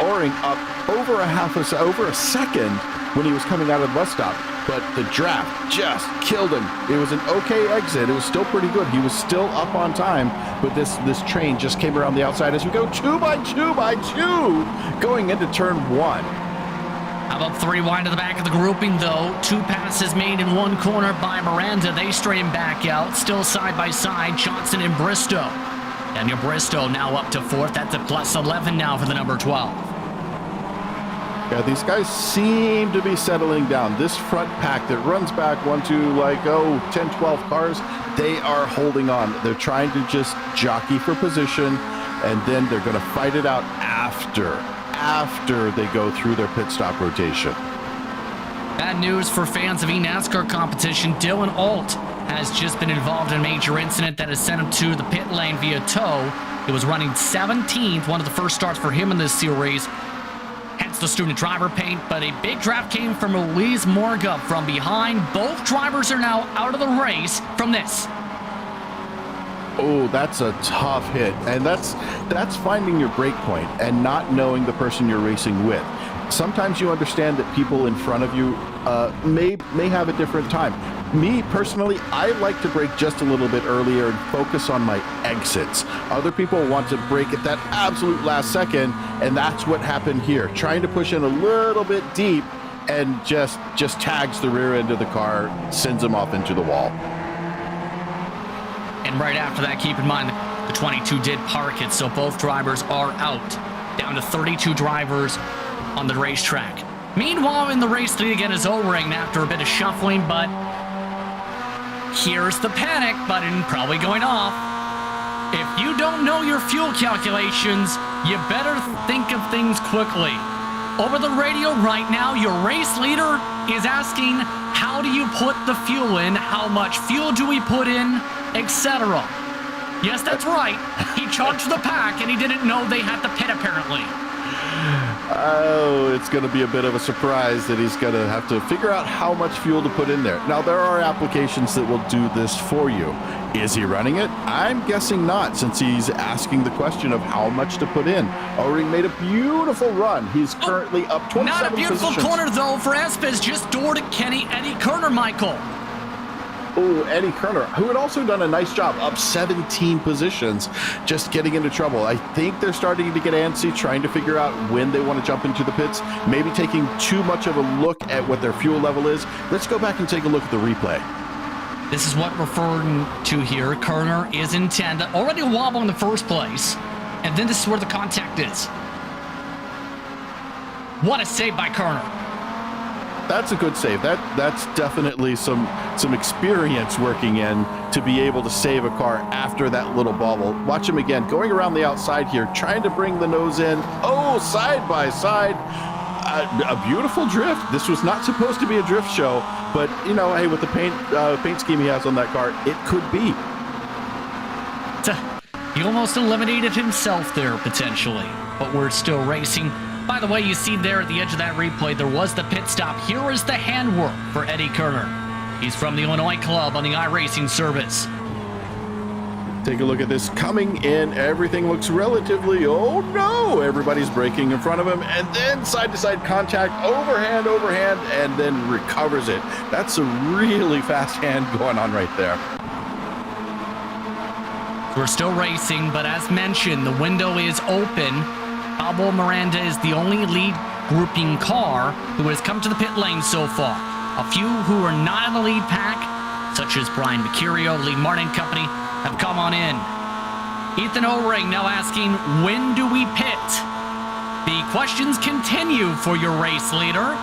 O-Ring up over a second when he was coming out of the bus stop, but the draft just killed him. It was an okay exit. It was still pretty good. He was still up on time, but this train just came around the outside as we go 2 by 2 by 2 going into turn 1. How about 3 wide to the back of the grouping, though? 2 passes made in 1 corner by Miranda. They straighten back out, still side by side, Johnson and Bristow. Daniel Bristow now up to 4th. That's a plus 11 now for the number 12. Yeah, these guys seem to be settling down. This front pack that runs back 1 to 10, 12 cars, they are holding on. They're trying to just jockey for position, and then they're going to fight it out after they go through their pit stop rotation. Bad news for fans of eNASCAR competition. Dylan Alt has just been involved in a major incident that has sent him to the pit lane via tow. It was running 17th, one of the first starts for him in this series. Had That's the student driver paint, but a big draft came from Elise Morga from behind. Both drivers are now out of the race from this. Oh, that's a tough hit. And that's finding your break point and not knowing the person you're racing with. Sometimes you understand that people in front of you may have a different time. Me, personally, I like to brake just a little bit earlier and focus on my exits. Other people want to brake at that absolute last second, and that's what happened here. Trying to push in a little bit deep and just tags the rear end of the car, sends them off into the wall. And right after that, keep in mind, the 22 did park it, so both drivers are out. Down to 32 drivers on the racetrack. Meanwhile, in the race lead again is O-Ring after a bit of shuffling, but here's the panic button probably going off. If you don't know your fuel calculations, you better think of things quickly. Over the radio right now, your race leader is asking, how do you put the fuel in? How much fuel do we put in? Etc. Yes, that's right. He charged the pack and he didn't know they had the pit apparently. Oh, it's going to be a bit of a surprise that he's going to have to figure out how much fuel to put in there. Now, there are applications that will do this for you. Is he running it? I'm guessing not, since he's asking the question of how much to put in. O-Ring made a beautiful run. He's currently up 27 Not a beautiful positions. corner, though, for Espes. Just door to Eddie Kerner, Michael. Oh, Eddie Kerner, who had also done a nice job, up 17 positions, just getting into trouble. I think they're starting to get antsy, trying to figure out when they want to jump into the pits, maybe taking too much of a look at what their fuel level is. Let's go back and take a look at the replay. This is what we're referring to here. Kerner is in 10, already a wobble in the first place. And then this is where the contact is. What a save by Kerner. That's a good save. That's definitely some experience working in to be able to save a car after that little bobble. Watch him again, going around the outside here, trying to bring the nose in. Oh, side by side. A beautiful drift. This was not supposed to be a drift show, but you know, hey, with the paint scheme he has on that car, it could be. He almost eliminated himself there potentially, but we're still racing. By the way, you see there at the edge of that replay, there was the pit stop. Here is the handwork for Eddie Kerner. He's from the Illinois Club on the iRacing service. Take a look at this coming in. Everything looks relatively, oh no, everybody's braking in front of him, and then side-to-side contact, overhand, and then recovers it. That's a really fast hand going on right there. We're still racing, but as mentioned, the window is open. Pablo Miranda is the only lead grouping car who has come to the pit lane so far. A few who are not in the lead pack, such as Brian Mercurio, Lee Martin Company, have come on in. Ethan O-Ring now asking, when do we pit? The questions continue for your race leader.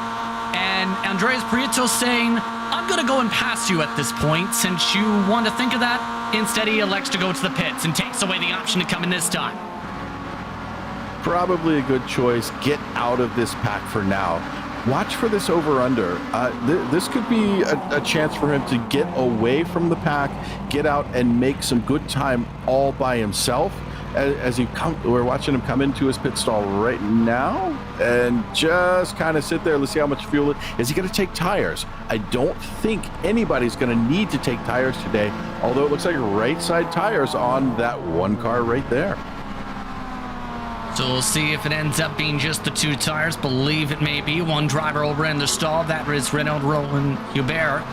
And Andreas Prieto saying, I'm going to go and pass you at this point since you want to think of that. Instead, he elects to go to the pits and takes away the option to come in this time. Probably a good choice. Get out of this pack for now. Watch for this over-under. This could be a chance for him to get away from the pack, get out and make some good time all by himself. As we're watching him come into his pit stall right now and just kind of sit there. Let's see how much fuel is he going to take tires. I don't think anybody's going to need to take tires today, although it looks like right side tires on that one car right there. So we'll see if it ends up being just the two tires. Believe it may be. One driver over in the stall. That is Renaud Roland Hubert.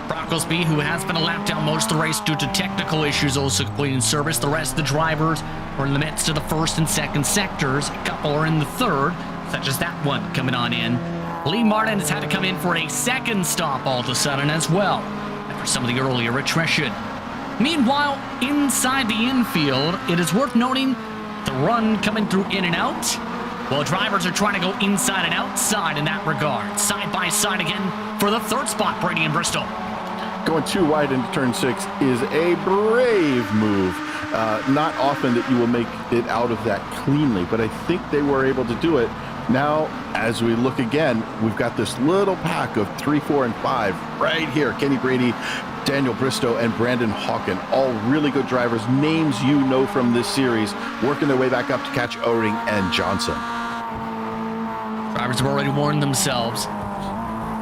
Brocklesby, who has been a lap down most of the race due to technical issues, also completing service. The rest of the drivers are in the midst of the first and second sectors. A couple are in the third, such as that one coming on in. Lee Martin has had to come in for a second stop all of a sudden as well, after some of the earlier attrition. Meanwhile, inside the infield, it is worth noting the run coming through in and out, while drivers are trying to go inside and outside in that regard. Side by side again for the third spot, Brady and Bristol. Going too wide into turn 6 is a brave move. Not often that you will make it out of that cleanly, but I think they were able to do it. Now, as we look again, we've got this little pack of 3, 4, and 5 right here. Kenny Brady, Daniel Bristow, and Brandon Hawken, all really good drivers, names you know from this series, working their way back up to catch O-Ring and Johnson. Drivers have already warned themselves.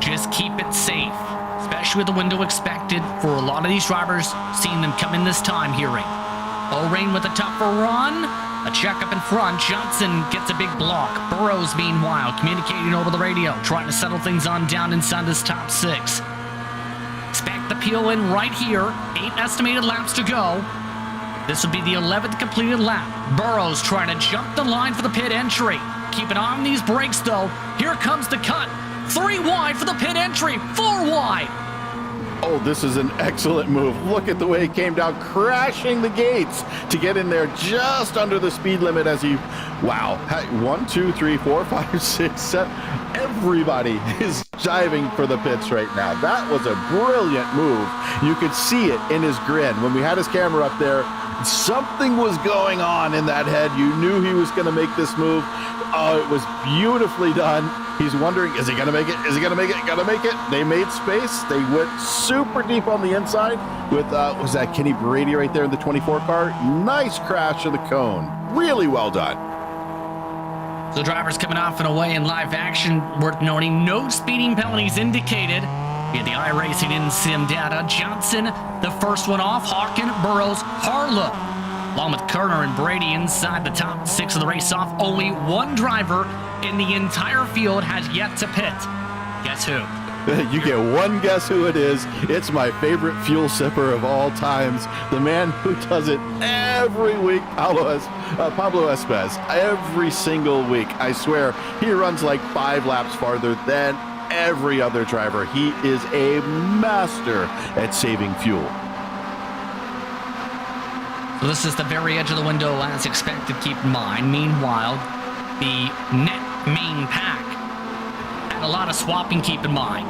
Just keep it safe, especially with the window expected for a lot of these drivers, seeing them come in this time hearing. O-Rain with a tougher run. A check up in front. Johnson gets a big block. Burrows, meanwhile, communicating over the radio, trying to settle things on down inside this top 6. Expect the peel in right here. 8 estimated laps to go. This would be the 11th completed lap. Burrows trying to jump the line for the pit entry. Keep an eye on these brakes, though. Here comes the cut. 3 wide for the pit entry. 4 wide. Oh, this is an excellent move. Look at the way he came down, crashing the gates to get in there just under the speed limit as he, wow, 1, 2, 3, 4, 5, 6, 7. Everybody is diving for the pits right now. That was a brilliant move. You could see it in his grin. When we had his camera up there, something was going on in that head. You knew he was going to make this move. Oh, it was beautifully done. He's wondering, is he going to make it? Is he going to make it? Going to make it? They made space. They went super deep on the inside with, was that Kenny Brady right there in the 24 car? Nice crash of the cone. Really well done. So drivers coming off and away in live action. Worth noting, no speeding penalties indicated. Via the iRacing in sim data. Johnson, the first one off. Hawken, Burrows, Harlow. Along with Kerner and Brady inside the top 6 of the race off. Only one driver in the entire field has yet to pit. Guess who? You get one guess who it is. It's my favorite fuel sipper of all times. The man who does it every week, Pablo Espez. Every single week. I swear, he runs like 5 laps farther than every other driver. He is a master at saving fuel. So this is the very edge of the window as expected, keep in mind. Meanwhile, the net main pack had a lot of swapping, keep in mind.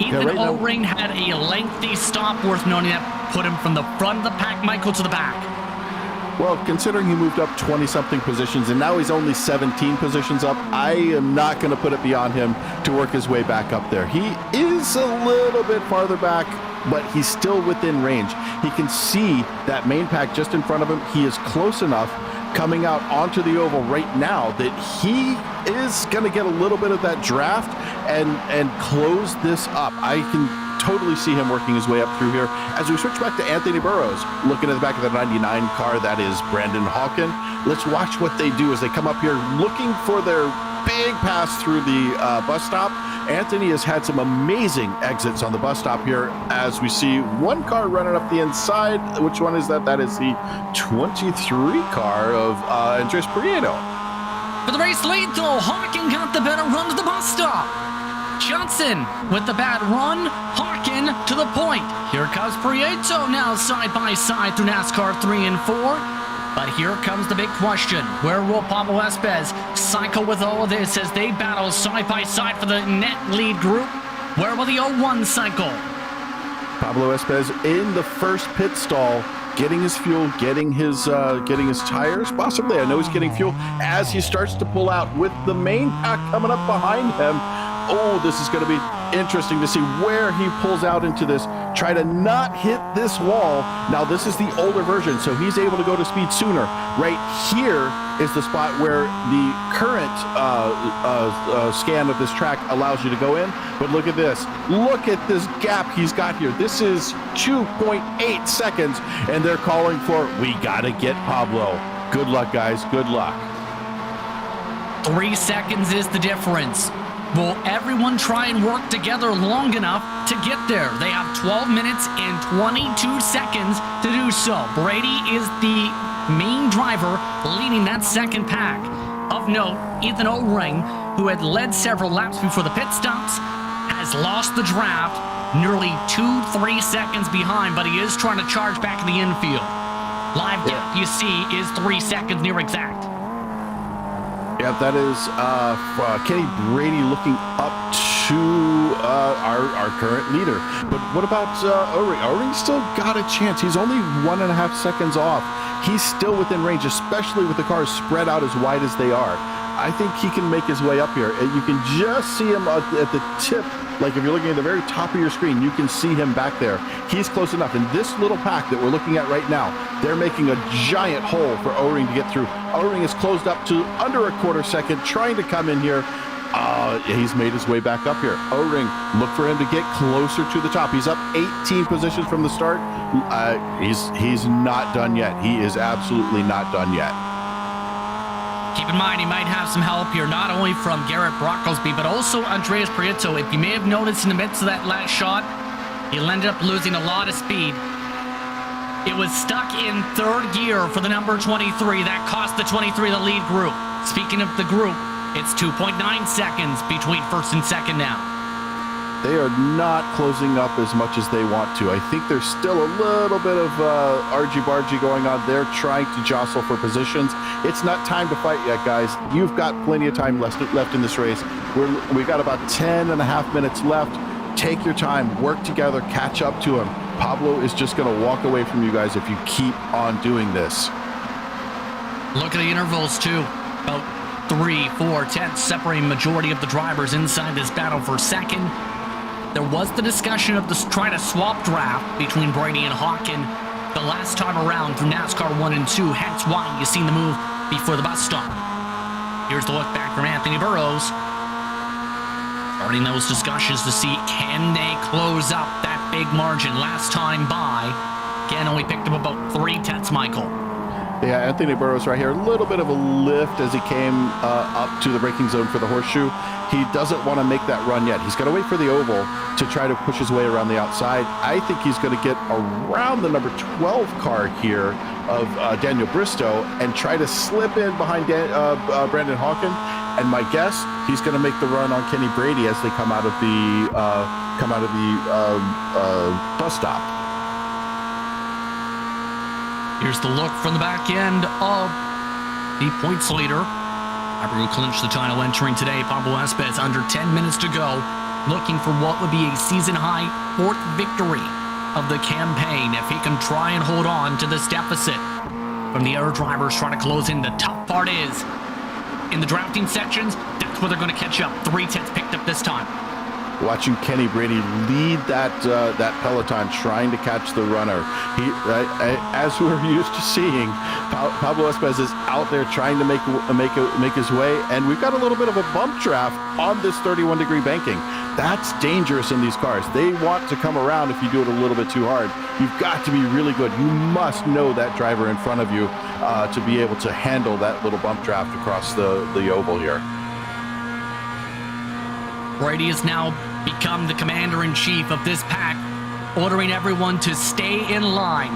Ethan O-Ring had a lengthy stop worth noting that put him from the front of the pack, Michael, to the back. Well, considering he moved up 20-something positions and now he's only 17 positions up, I am not going to put it beyond him to work his way back up there. He is a little bit farther back, but he's still within range. He can see that main pack just in front of him. He is close enough coming out onto the oval right now that he is going to get a little bit of that draft and close this up. I can totally see him working his way up through here. As we switch back to Anthony Burrows, looking at the back of the 99 car, that is Brandon Hawken. Let's watch what they do as they come up here looking for their big pass through the bus stop. Anthony has had some amazing exits on the bus stop here as we see one car running up the inside. Which one is that? That is the 23 car of Andres Prieto. For the race lead, though, Hawken got the better run to the bus stop. Johnson with the bad run, Hawken to the point. Here comes Prieto now side by side through NASCAR 3 and 4. But here comes the big question. Where will Pablo Espez cycle with all of this as they battle side by side for the net lead group? Where will the 01 cycle? Pablo Espez in the first pit stall, getting his fuel, getting his tires, possibly. I know he's getting fuel as he starts to pull out with the main pack coming up behind him. Oh, this is going to be interesting to see where he pulls out into this. Try to not hit this wall. Now, this is the older version, so he's able to go to speed sooner. Right here is the spot where the current scan of this track allows you to go in. But look at this. Look at this gap he's got here. This is 2.8 seconds, and they're calling for, we got to get Pablo. Good luck, guys. Good luck. 3 seconds is the difference. Will everyone try and work together long enough to get there? They have 12 minutes and 22 seconds to do so. Brady is the main driver leading that second pack. Of note, Ethan O-Ring, who had led several laps before the pit stops, has lost the draft, nearly 2-3 seconds behind, but he is trying to charge back in the infield. Live gap you see is 3 seconds near exact. Yeah, that is Kenny Brady looking up to our current leader. But what about O-Ring? O-Ring's still got a chance. He's only 1.5 seconds off. He's still within range, especially with the cars spread out as wide as they are. I think he can make his way up here. You can just see him at the tip. Like if you're looking at the very top of your screen, you can see him back there. He's close enough. And this little pack that we're looking at right now, they're making a giant hole for O-Ring to get through. O-Ring is closed up to under a quarter second, trying to come in here. He's made his way back up here. O-Ring, look for him to get closer to the top. He's up 18 positions from the start. He's not done yet. He is absolutely not done yet. Keep in mind, he might have some help here, not only from Garrett Brocklesby, but also Andreas Prieto. If you may have noticed in the midst of that last shot, he'll end up losing a lot of speed. It was stuck in third gear for the number 23. That cost the 23 the lead group. Speaking of the group, it's 2.9 seconds between first and second now. They are not closing up as much as they want to. I think there's still a little bit of argy-bargy going on. They're trying to jostle for positions. It's not time to fight yet, guys. You've got plenty of time left in this race. We got about 10 and a half minutes left. Take your time, work together, catch up to him. Pablo is just going to walk away from you guys if you keep on doing this. Look at the intervals, too. About 3-4 tenths separating majority of the drivers inside this battle for second. There was the discussion of trying to swap draft between Brady and Hawken the last time around through NASCAR 1 and 2, hence why you seen the move before the bus stop. Here's the look back from Anthony Burrows. Starting those discussions to see, can they close up that big margin? Last time by, again, only picked up about 3 tenths, Michael. Yeah, Anthony Burrows right here. A little bit of a lift as he came up to the braking zone for the horseshoe. He doesn't want to make that run yet. He's going to wait for the oval to try to push his way around the outside. I think he's going to get around the number 12 car here of Daniel Bristow and try to slip in behind Brandon Hawken. And my guess, he's going to make the run on Kenny Brady as they come out of the bus stop. Here's the look from the back end of the points leader. Abreu clinched the title entering today. Pablo Esparza under 10 minutes to go, looking for what would be a season-high 4th victory of the campaign if he can try and hold on to this deficit from the other drivers trying to close in. The tough part is, in the drafting sections, that's where they're going to catch up. 3 tenths picked up this time. Watching Kenny Brady lead that peloton, trying to catch the runner. As we're used to seeing, Pablo Esparza is out there trying to make his way, and we've got a little bit of a bump draft on this 31-degree banking. That's dangerous in these cars. They want to come around if you do it a little bit too hard. You've got to be really good. You must know that driver in front of you to be able to handle that little bump draft across the oval here. Brady has now become the commander-in-chief of this pack, ordering everyone to stay in line.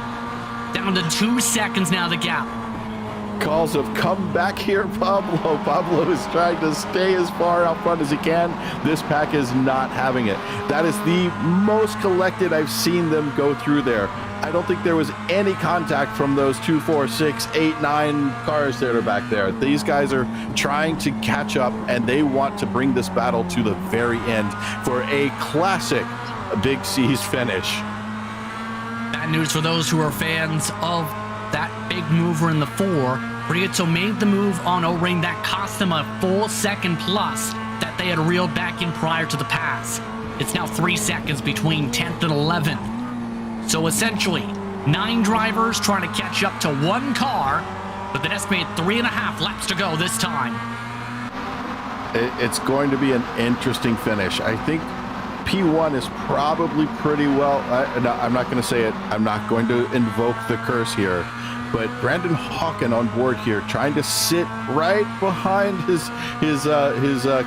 Down to 2 seconds now, the gap. Calls have come back here, Pablo. Pablo is trying to stay as far out front as he can. This pack is not having it. That is the most collected I've seen them go through there. I don't think there was any contact from those 2, 4, 6, 8, 9 cars that are back there. These guys are trying to catch up, and they want to bring this battle to the very end for a classic Big C's finish. Bad news for those who are fans of that big mover in the 4. Prieto made the move on O-Ring that cost them a full second plus that they had reeled back in prior to the pass. It's now 3 seconds between 10th and 11th. So essentially, 9 drivers trying to catch up to 1 car with an estimated 3.5 laps to go this time. It's going to be an interesting finish. I think P1 is probably pretty well. I'm not going to say it. I'm not going to invoke the curse here. But Brandon Hawken on board here, trying to sit right behind his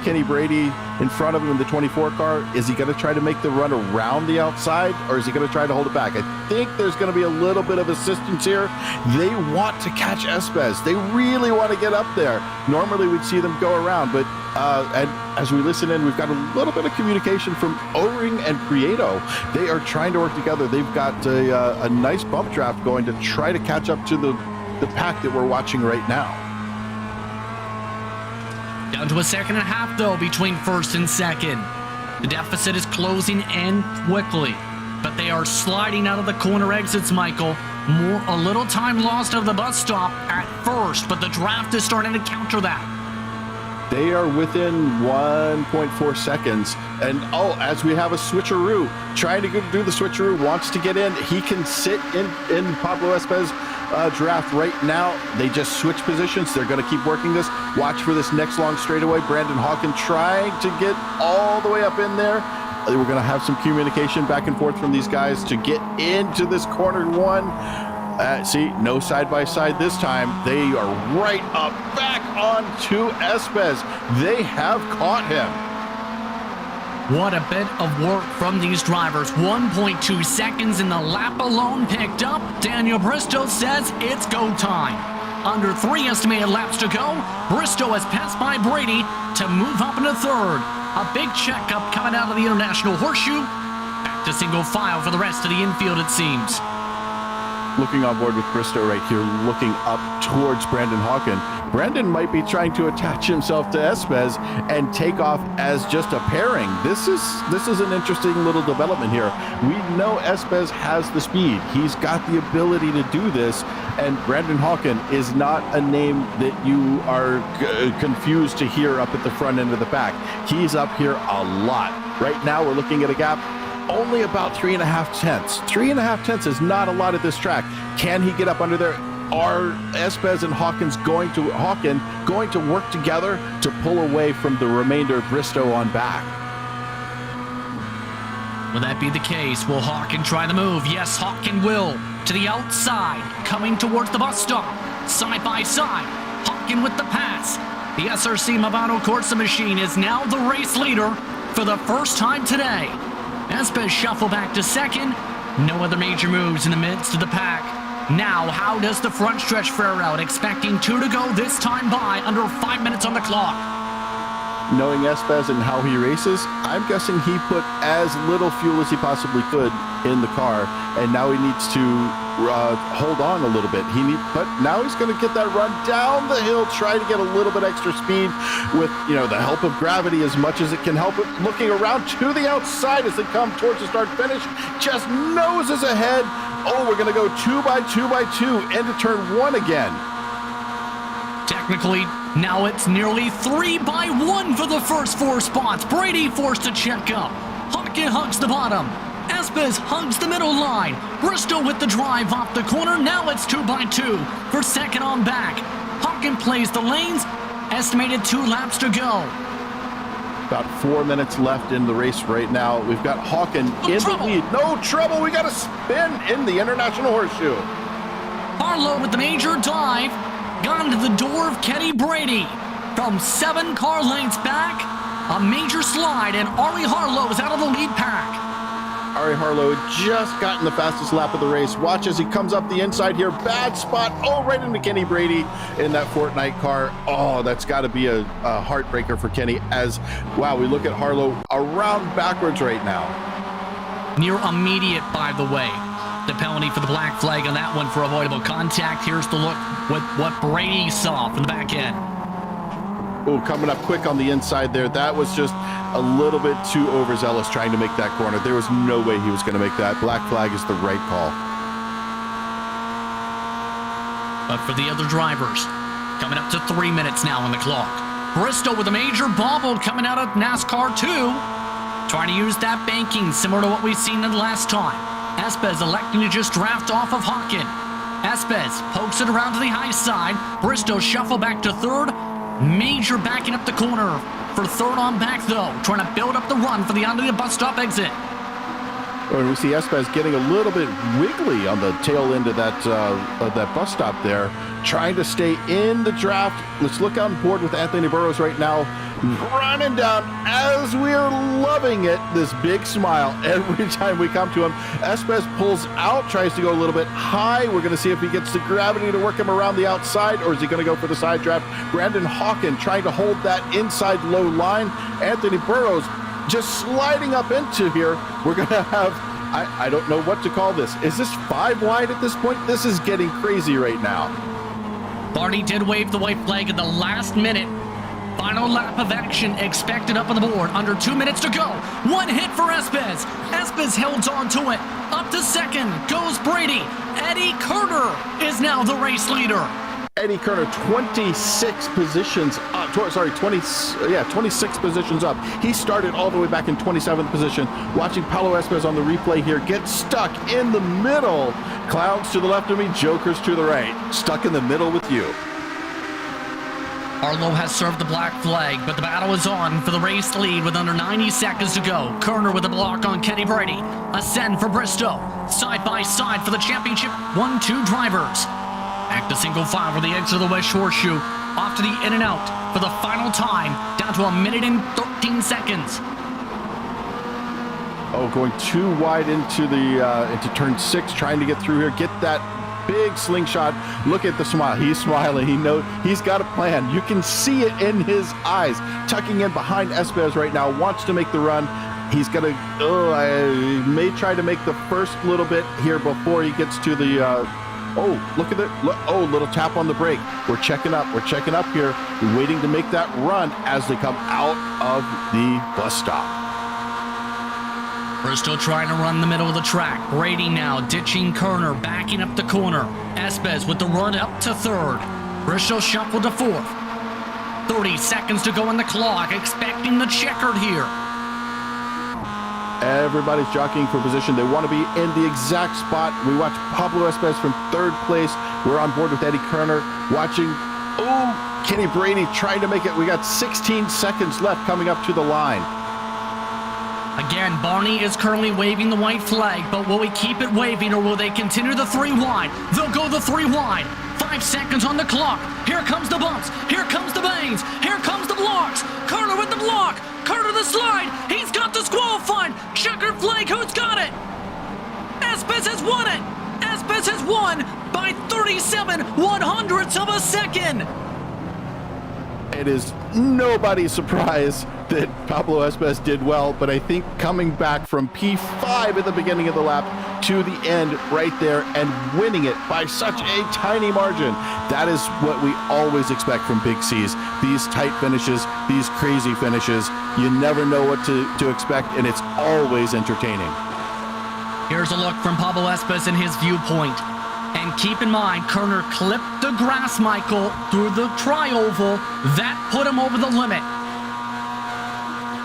Kenny Brady in front of him in the 24 car. Is he going to try to make the run around the outside, or is he going to try to hold it back? I think there's going to be a little bit of assistance here. They want to catch Esparza. They really want to get up there. Normally we'd see them go around, but and as we listen in, we've got a little bit of communication from O-Ring and Prieto. They are trying to work together. They've got a nice bump draft going to try to catch up to the pack that we're watching right now. Down to a second and a half, though, between first and second. The deficit is closing in quickly, but they are sliding out of the corner exits, Michael. A little time lost of the bus stop at first, but the draft is starting to counter that. They are within 1.4 seconds And as we have a switcheroo, trying to do the switcheroo, wants to get in. He can sit in Pablo Espes draft right now. They just switch positions. They're going to keep working this. Watch for this next long straightaway. Brandon Hawken trying to get all the way up in there. We're going to have some communication back and forth from these guys to get into this corner one. See, no side-by-side this time. They are right up back onto Espes. They have caught him. What a bit of work from these drivers. 1.2 seconds in the lap alone picked up. Daniel Bristow says it's go time. Under 3 estimated laps to go, Bristow has passed by Brady to move up into third. A big checkup coming out of the International Horseshoe. Back to single file for the rest of the infield, it seems. Looking on board with Bristow right here, looking up towards Brandon Hawken. Brandon might be trying to attach himself to Espes and take off as just a pairing. This is an interesting little development here. We know Espes has the speed. He's got the ability to do this, and Brandon Hawken is not a name that you are confused to hear up at the front end of the pack. He's up here a lot. Right now, we're looking at a gap only about 3.5 tenths. 3.5 tenths is not a lot at this track. Can he get up under there? Are Espes and Hawken going to work together to pull away from the remainder of Bristow on back? Will that be the case? Will Hawken try the move? Yes, Hawken will. To the outside, coming towards the bus stop. Side by side, Hawken with the pass. The SRC Movado Corsa machine is now the race leader for the first time today. Espes shuffle back to second. No other major moves in the midst of the pack. Now, how does the front stretch fare out? Expecting 2 to go this time by under 5 minutes on the clock. Knowing Espes and how he races, I'm guessing he put as little fuel as he possibly could in the car, and now he needs to hold on a little bit. But now he's going to get that run down the hill, try to get a little bit extra speed with the help of gravity as much as it can help it. Looking around to the outside as they come towards the start finish, just noses ahead. We're going to go 2 by 2 by 2 into turn 1 again. Technically, now it's nearly 3 by 1 for the first 4 spots. Brady forced to check up. Hawken hugs the bottom. Espes hugs the middle line. Bristow with the drive off the corner. Now it's 2 by 2 for second on back. Hawken plays the lanes. Estimated 2 laps to go. About 4 minutes left in the race right now. We've got Hawken in the lead. No trouble. We got a spin in the International Horseshoe. Harlow with the major dive. Gone to the door of Kenny Brady. From 7 car lengths back, a major slide, and Ari Harlow is out of the lead pack. Ari Harlow had just gotten the fastest lap of the race. Watch as he comes up the inside here. Bad spot. Right into Kenny Brady in that Fortnite car. That's got to be a heartbreaker for Kenny as, wow, we look at Harlow around backwards right now. Near immediate, by the way. The penalty for the black flag on that one for avoidable contact. Here's the look with what Brady saw from the back end. Coming up quick on the inside there. That was just a little bit too overzealous trying to make that corner. There was no way he was going to make that. Black flag is the right call. But for the other drivers, coming up to 3 minutes now on the clock. Bristow with a major bobble coming out of NASCAR 2. Trying to use that banking similar to what we've seen in the last time. Espes electing to just draft off of Hawken. Espes pokes it around to the high side. Bristow shuffle back to third. Major backing up the corner for third on back though. Trying to build up the run for the onto the bus stop exit. And we see Espes getting a little bit wiggly on the tail end of that bus stop there, trying to stay in the draft. Let's look on board with Anthony Burrows right now, running down as we're loving it. This big smile every time we come to him. Espes pulls out, tries to go a little bit high. We're going to see if he gets the gravity to work him around the outside, or is he going to go for the side draft? Brandon Hawken trying to hold that inside low line. Anthony Burrows just sliding up into here. We're going to have, I don't know what to call this. Is this 5 wide at this point? This is getting crazy right now. Barney did wave the white flag in the last minute. Final lap of action expected up on the board. Under 2 minutes to go. 1 hit for Espes. Espes held on to it. Up to second goes Brady. Eddie Carter is now the race leader. Eddie Kerner 26 positions up. 26 positions up. He started all the way back in 27th position. Watching Paulo Espez on the replay here get stuck in the middle. Clowns to the left of me, jokers to the right. Stuck in the middle with you. Arlo has served the black flag, but the battle is on for the race lead with under 90 seconds to go. Kerner with a block on Kenny Brady. Ascend for Bristow. Side by side for the championship 1-2 drivers. Back to single file for the exit of the West Horseshoe. Off to the in and out for the final time. Down to 1 minute and 13 seconds. Oh, going too wide into turn 6, trying to get through here. Get that big slingshot. Look at the smile. He's smiling. He's got a plan. You can see it in his eyes. Tucking in behind Espez right now. Wants to make the run. He's gonna. I may try to make the first little bit here before he gets to the. Look at it. Little tap on the brake. We're checking up here. We're waiting to make that run as they come out of the bus stop. Bristow trying to run the middle of the track. Brady now ditching Kerner, backing up the corner. Espez with the run up to third. Bristow shuffled to fourth. 30 seconds to go on the clock, expecting the checkered here. Everybody's jockeying for position. They want to be in the exact spot. We watch Pablo Espez from third place. We're on board with Eddie Kerner. Watching, Kenny Brady trying to make it. We got 16 seconds left coming up to the line. Again, Barney is currently waving the white flag, but will he keep it waving or will they continue the 3 wide? They'll go the 3 wide. 5 seconds on the clock. Here comes the bumps. Here comes the bangs. Here comes the blocks. Kerner with the block. Kerner the slide. He's got disqualified. Checker flag. Who's got it? Espez has won it. Espez has won by 37/100ths of a second. It is nobody's surprise that Pablo Espez did well, but I think coming back from P5 at the beginning of the lap to the end right there and winning it by such a tiny margin, that is what we always expect from Big C's. These tight finishes, these crazy finishes, you never know what to expect, and it's always entertaining. Here's a look from Pablo Espez and his viewpoint. And keep in mind, Kerner clipped the grass, Michael, through the tri-oval. That put him over the limit.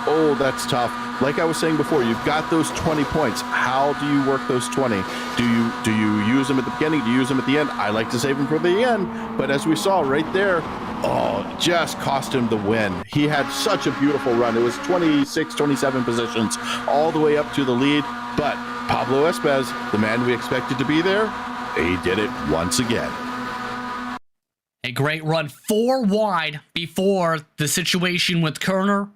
Oh, that's tough. Like I was saying before, you've got those 20 points. How do you work those 20? Do you use them at the beginning? Do you use them at the end? I like to save them for the end, but as we saw right there, just cost him the win. He had such a beautiful run. It was 26, 27 positions all the way up to the lead, but Pablo Espez, the man we expected to be there, he did it once again. A great run, 4 wide before the situation with Kerner.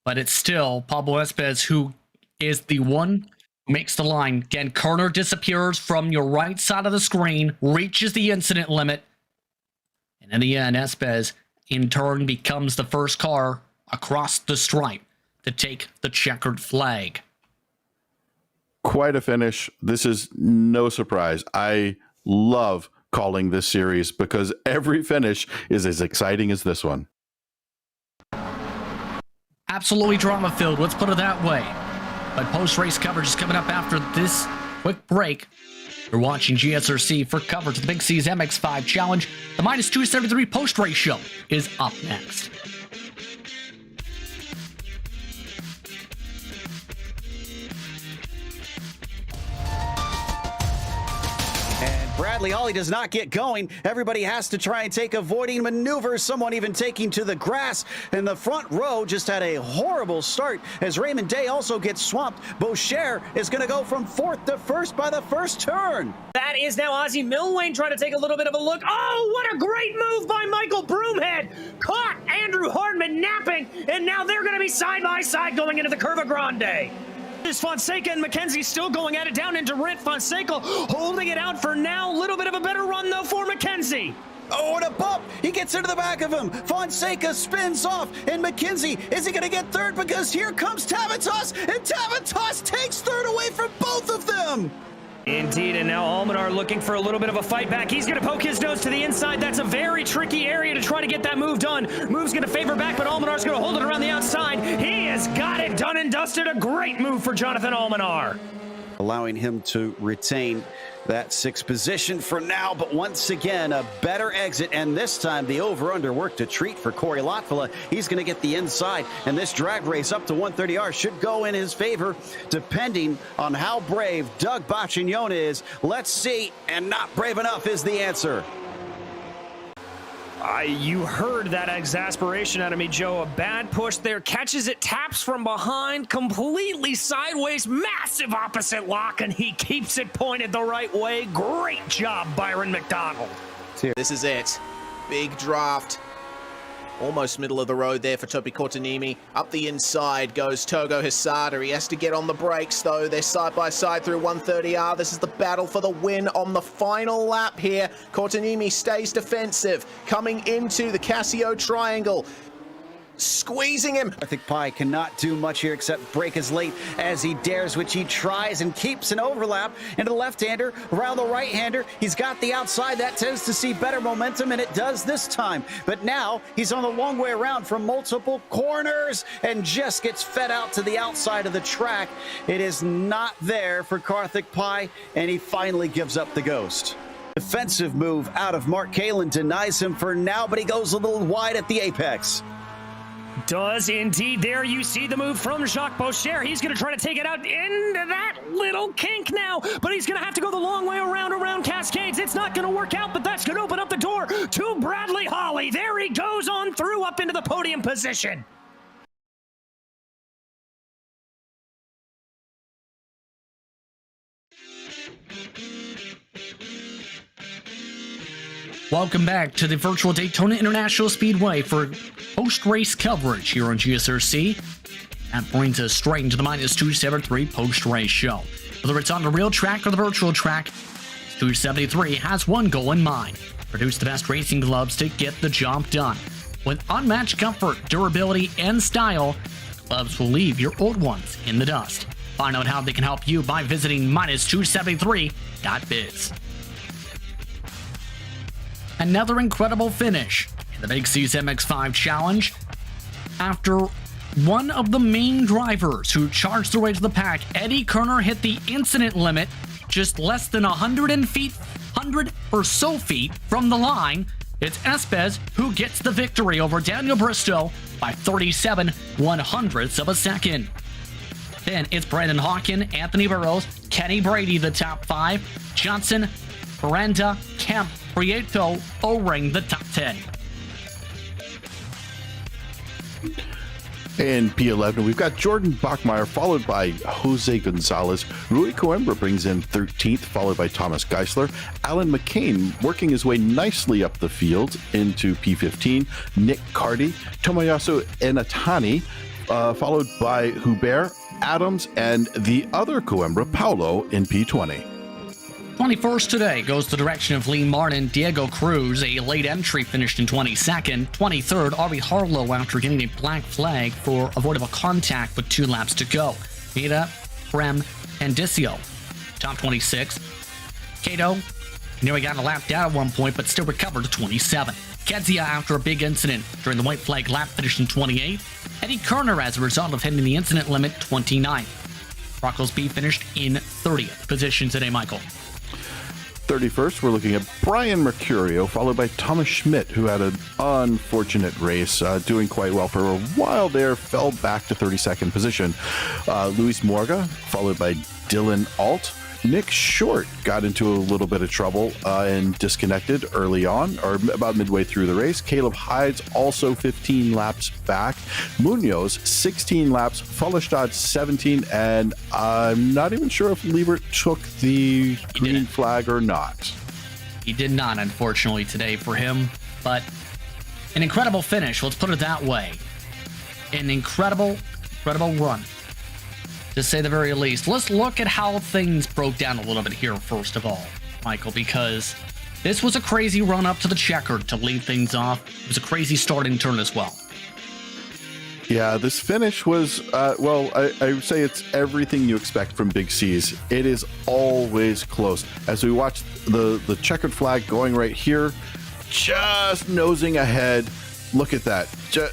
But it's still Pablo Espez who is the one who makes the line. Again, Kerner disappears from your right side of the screen, reaches the incident limit. And in the end, Espez in turn becomes the first car across the stripe to take the checkered flag. Quite a finish. This is no surprise. I love calling this series because every finish is as exciting as this one. Absolutely drama-filled, let's put it that way. But post-race coverage is coming up after this quick break. You're watching GSRC for coverage of the Big C's MX-5 Challenge. The minus 273 post-race show is up next. Bradley Ollie does not get going. Everybody has to try and take avoiding maneuvers, someone even taking to the grass. And the front row just had a horrible start as Raymond Day also gets swamped. Boucher is going to go from 4th to 1st by the first turn. That is now Ozzie Milwain trying to take a little bit of a look. Oh, what a great move by Michael Broomhead. Caught Andrew Hardman napping, and now they're going to be side by side going into the Curva Grande. Is Fonseca and McKenzie still going at it down into Rint. Fonseca holding it out for now. A little bit of a better run, though, for McKenzie. Oh, and a bump. He gets into the back of him. Fonseca spins off. And McKenzie, is he going to get third? Because here comes Tavitas, and Tavitas takes third away from both of them. Indeed, and now Almanar looking for a little bit of a fight back. He's going to poke his nose to the inside. That's a very tricky area to try to get that move done. Move's going to favor back, but Almanar's going to hold it around the outside. He has got it done and dusted. A great move for Jonathan Almanar. allowing him to retain that 6th position for now. But once again, a better exit, and this time the over-under worked a treat for Corey Lotvilla. He's going to get the inside, and this drag race up to 130R should go in his favor, depending on how brave Doug Bacchignone is. Let's see, and not brave enough is the answer. You heard that exasperation out of me, Joe. A bad push there, catches it, taps from behind, completely sideways, massive opposite lock, and he keeps it pointed the right way. Great job, Byron McDonald. This is it. Big draft. Almost middle of the road there for Topi Kortanimi. Up the inside goes Togo Hisada. He has to get on the brakes, though. They're side by side through 130R. This is the battle for the win on the final lap here. Kortanimi stays defensive, coming into the Casio triangle. Squeezing him. Karthik Pai cannot do much here except break his late as he dares, which he tries and keeps an overlap into the left-hander around the right-hander. He's got the outside. That tends to see better momentum, and it does this time. But now he's on the long way around from multiple corners and just gets fed out to the outside of the track. It is not there for Karthik Pai, and he finally gives up the ghost. Defensive move out of Mark Kalin denies him for now, but he goes a little wide at the apex. Does indeed. There you see the move from Jacques Boucher. He's going to try to take it out into that little kink now, but he's going to have to go the long way around Cascades. It's not going to work out, but that's going to open up the door to Bradley Holly. There he goes on through up into the podium position. Welcome back to the virtual Daytona International Speedway for post-race coverage here on GSRC. That brings us straight into the -273 post-race show. Whether it's on the real track or the virtual track, 273 has one goal in mind: produce the best racing gloves to get the job done. With unmatched comfort, durability, and style, gloves will leave your old ones in the dust. Find out how they can help you by visiting -273.biz. Another incredible finish in the Big C's MX-5 Challenge. After one of the main drivers who charged their way to the pack, Eddie Kerner, hit the incident limit just less than 100 or so feet from the line, it's Espez who gets the victory over Daniel Bristow by 37/100ths of a second. Then it's Brandon Hawkin, Anthony Burrows, Kenny Brady, the top 5, Johnson, Miranda, Kemp, Prieto, O-ring the top 10. In P11, we've got Jordan Bachmeyer, followed by Jose Gonzalez. Rui Coimbra brings in 13th, followed by Thomas Geisler. Alan McCain working his way nicely up the field into P15. Nick Carty, Tomoyasu Enatani, followed by Hubert, Adams, and the other Coimbra, Paulo, in P20. 21st today goes the direction of Lee Martin. Diego Cruz, a late entry, finished in 22nd. 23rd, Ari Harlow, after getting a black flag for avoidable contact with 2 laps to go. Mira, Prem, and Dicio. Top 26. Cato nearly got a lap down at one point, but still recovered to 27. Kezia, after a big incident during the white flag lap, finished in 28th. Eddie Kerner, as a result of hitting the incident limit, 29th. Brockles B finished in 30th position today, Michael. 31st, we're looking at Brian Mercurio, followed by Thomas Schmidt, who had an unfortunate race, doing quite well for a while there, fell back to 32nd position. Luis Morga, followed by Dylan Alt. Nick Short got into a little bit of trouble and disconnected early on, or about midway through the race. Caleb Hides also 15 laps back. Munoz 16 laps. Fullestad 17, and I'm not even sure if Liebert took the green flag or not. He did not, unfortunately, today for him, but an incredible finish, let's put it that way. An incredible run, to say the very least. Let's look at how things broke down a little bit here, first of all, Michael, because this was a crazy run up to the checkered to lead things off. It was a crazy starting turn as well. Yeah, this finish was, I would say it's everything you expect from Big C's. It is always close. As we watch the checkered flag going right here, just nosing ahead. Look at that.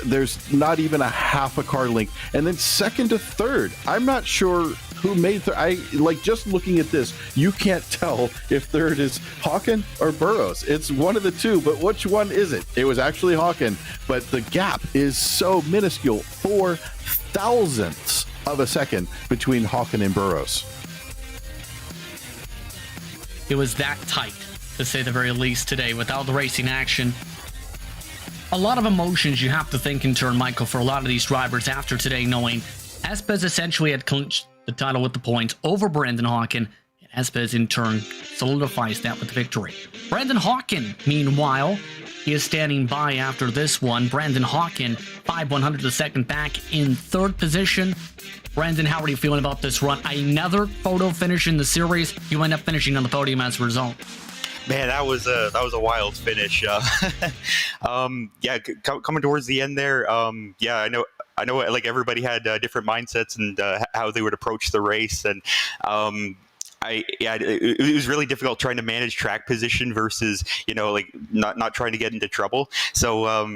There's not even a half a car length. And then second to third, I'm not sure who made I like just looking at this, you can't tell if third is Hawken or Burrows. It's one of the two, but which one is it? It was actually Hawken, but the gap is so minuscule, 4 thousandths of a second between Hawken and Burrows. It was that tight, to say the very least, today without the racing action. A lot of emotions you have to think in turn, Michael, for a lot of these drivers after today, knowing Espes essentially had clinched the title with the points over Brandon Hawken, and Espes in turn solidifies that with the victory. Brandon Hawken, meanwhile, he is standing by after this one. Brandon Hawken, 5/100 a second back in third position. Brandon, how are you feeling about this run? Another photo finish in the series. You end up finishing on the podium as a result. Man, that was a wild finish. Coming towards the end there. I know. Like everybody had different mindsets and how they would approach the race, and it was really difficult trying to manage track position versus not trying to get into trouble. So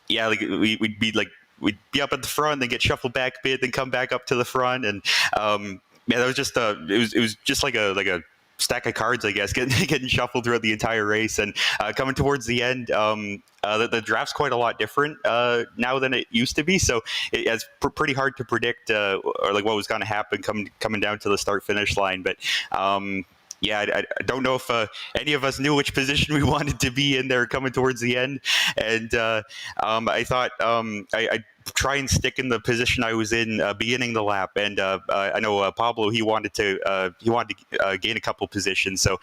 we'd be up at the front, then get shuffled back a bit, then come back up to the front, and that was just it was just like a stack of cards, I guess, getting shuffled throughout the entire race. And coming towards the end, the draft's quite a lot different now than it used to be. So it's pretty hard to predict or like what was going to happen coming down to the start finish line. But I don't know if any of us knew which position we wanted to be in there coming towards the end. And I thought I'd try and stick in the position I was in beginning the lap. And I know Pablo, he wanted to gain a couple positions. So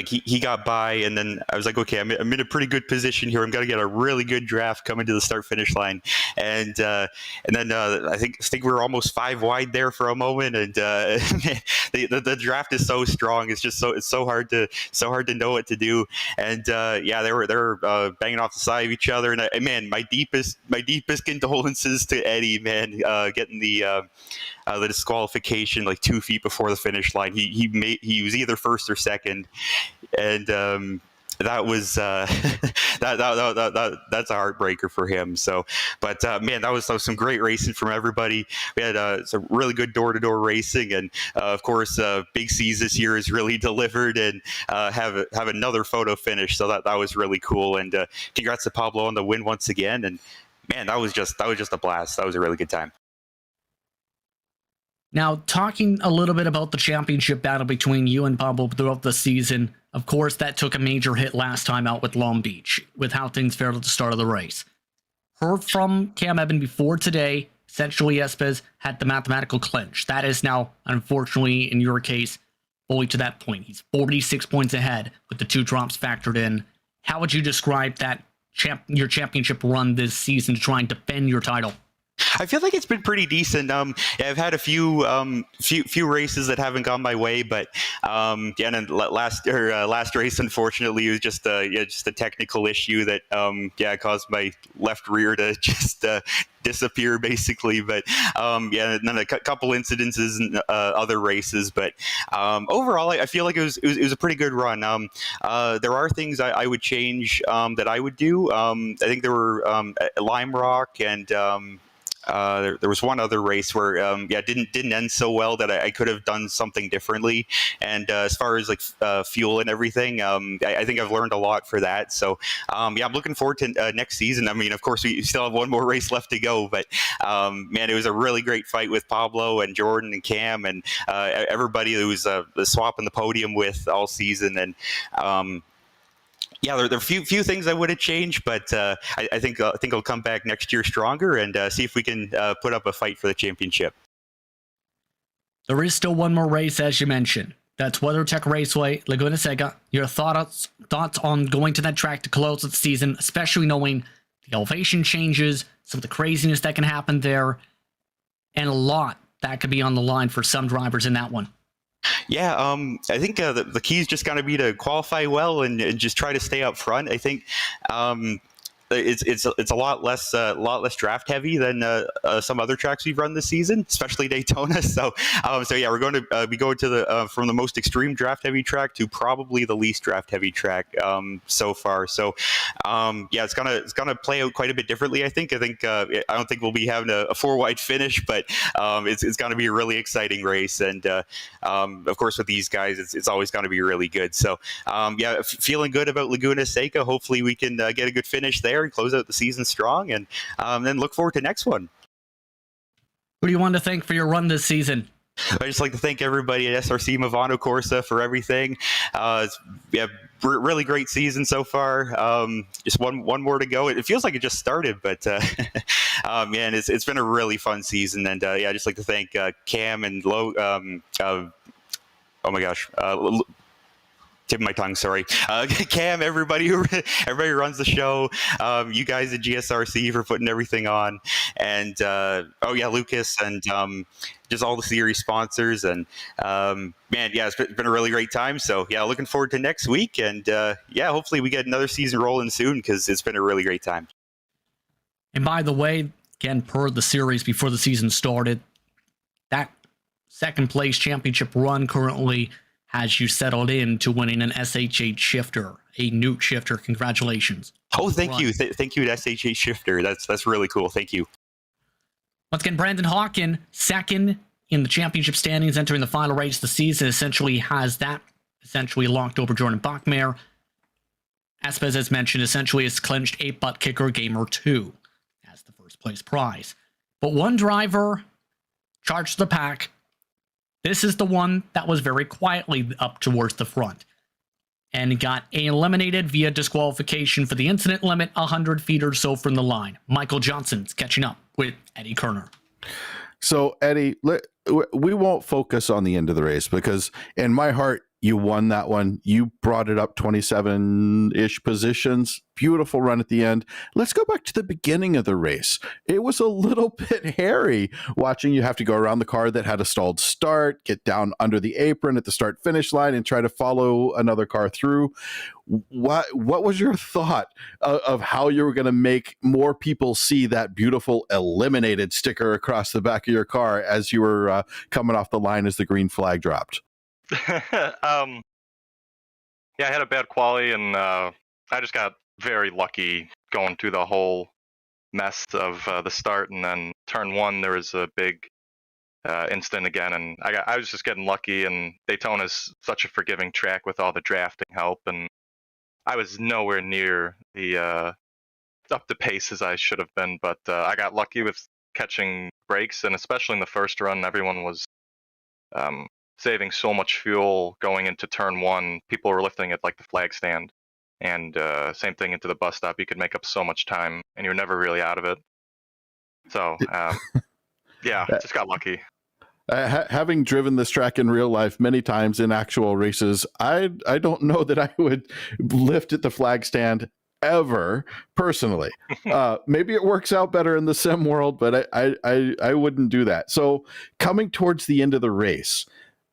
he got by, and then I was like, okay, I'm in a pretty good position here. I'm going to get a really good draft coming to the start finish line, and then I think we were almost 5 wide there for a moment, and the draft is so strong. It's just so hard to know what to do, and they were banging off the side of each other, and man, my deepest condolences to Eddie, man, getting the disqualification like 2 feet before the finish line. He was either first or second, and that was that's a heartbreaker for him. So, but man, that was some great racing from everybody. We had some really good door-to-door racing, and of course, Big C's this year has really delivered and have another photo finish. So that was really cool. And congrats to Pablo on the win once again. And man, that was just a blast. That was a really good time. Now, talking a little bit about the championship battle between you and Pablo throughout the season, of course, that took a major hit last time out with Long Beach, with how things fared at the start of the race. Heard from Cam Evan before today, essentially Espes had the mathematical clinch. That is now, unfortunately, in your case, fully to that point. He's 46 points ahead with the 2 drops factored in. How would you describe that your championship run this season to try and defend your title? I feel like it's been pretty decent. I've had a few races that haven't gone my way, but and then last race, unfortunately, was just a technical issue that caused my left rear to just disappear, basically. But and then a couple incidences in other races, but overall, I feel like it was a pretty good run. There are things I would change that I would do. I think there were Lime Rock and there was one other race where didn't end so well that I could have done something differently. And as far as like fuel and everything, I think I've learned a lot for that. So I'm looking forward to next season. I mean, of course, we still have one more race left to go, but man, it was a really great fight with Pablo and Jordan and Cam and everybody who was swapping the podium with all season. And there are a few things I would have changed, but I think I'll come back next year stronger and see if we can put up a fight for the championship. There is still one more race, as you mentioned. That's WeatherTech Raceway, Laguna Seca. Your thoughts on going to that track to close the season, especially knowing the elevation changes, some of the craziness that can happen there, and a lot that could be on the line for some drivers in that one. Yeah, I think the key is just going to be to qualify well and just try to stay up front. I think it's a lot less draft heavy than some other tracks we've run this season, especially Daytona. So yeah, we're going to be going to the from the most extreme draft heavy track to probably the least draft heavy track so far. So yeah, it's gonna play out quite a bit differently. I think I don't think we'll be having a four wide finish, but it's going to be a really exciting race, and of course with these guys, it's always going to be really good. So yeah, feeling good about Laguna Seca. Hopefully we can get a good finish there and close out the season strong, and then look forward to next one. Who do you want to thank for your run this season? I'd just like to thank everybody at SRC Movano Corsa for everything. Yeah, really great season so far. Just one more to go. It feels like it just started, but man, it's been a really fun season. And yeah, I'd just like to thank Cam and Lo. Oh my gosh. Tip of my tongue, sorry. Cam, everybody who runs the show, you guys at GSRC for putting everything on, and oh yeah, Lucas, and just all the series sponsors, and man, yeah, it's been a really great time. So yeah, looking forward to next week, and yeah, hopefully we get another season rolling soon, because it's been a really great time. And by the way, again, per the series before the season started, that second place championship run currently has you settled into winning an SHH shifter, a Newt shifter. Congratulations. Oh, thank you. Thank you to SHH shifter. That's really cool. Thank you. Once again, Brandon Hawken, second in the championship standings, entering the final race of the season, essentially has that locked over Jordan Bachmeier. Aspes, as mentioned, essentially has clinched a butt kicker gamer 2 as the first place prize. But one driver charged the pack. This is the one that was very quietly up towards the front and got eliminated via disqualification for the incident limit 100 feet or so from the line. Michael Johnson's catching up with Eddie Kerner. So, Eddie, we won't focus on the end of the race, because in my heart, you won that one. You brought it up 27-ish positions. Beautiful run at the end. Let's go back to the beginning of the race. It was a little bit hairy watching you have to go around the car that had a stalled start, get down under the apron at the start-finish line, and try to follow another car through. What was your thought of how you were going to make more people see that beautiful eliminated sticker across the back of your car as you were coming off the line as the green flag dropped? Yeah, I had a bad quali, and I just got very lucky going through the whole mess of the start, and then turn 1 there was a big incident again, and I was just getting lucky. And Daytona's such a forgiving track with all the drafting help, and I was nowhere near the up the pace as I should have been, but I got lucky with catching breaks, and especially in the first run, everyone was saving so much fuel going into turn 1. People were lifting at like the flag stand, and same thing into the bus stop. You could make up so much time, and you're never really out of it. So yeah, just got lucky. Having driven this track in real life many times in actual races, I don't know that I would lift at the flag stand ever personally. Maybe it works out better in the sim world, but I wouldn't do that. So coming towards the end of the race,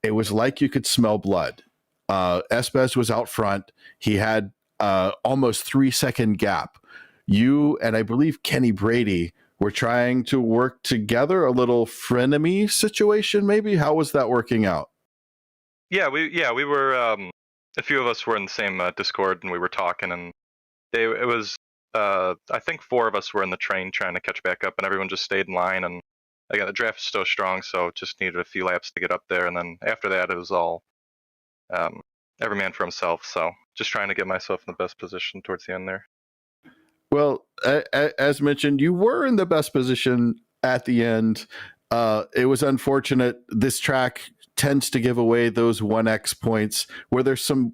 it was like you could smell blood. Espes was out front. He had almost 3-second gap. You and I believe Kenny Brady were trying to work together, a little frenemy situation maybe. How was that working out? Yeah, we were a few of us were in the same Discord, and we were talking, and it was I think 4 of us were in the train trying to catch back up, and everyone just stayed in line. And again, the draft is so strong, so just needed a few laps to get up there, and then after that it was all every man for himself. So just trying to get myself in the best position towards the end there. Well, as mentioned, you were in the best position at the end. It was unfortunate. This track tends to give away those 1x points. Were there some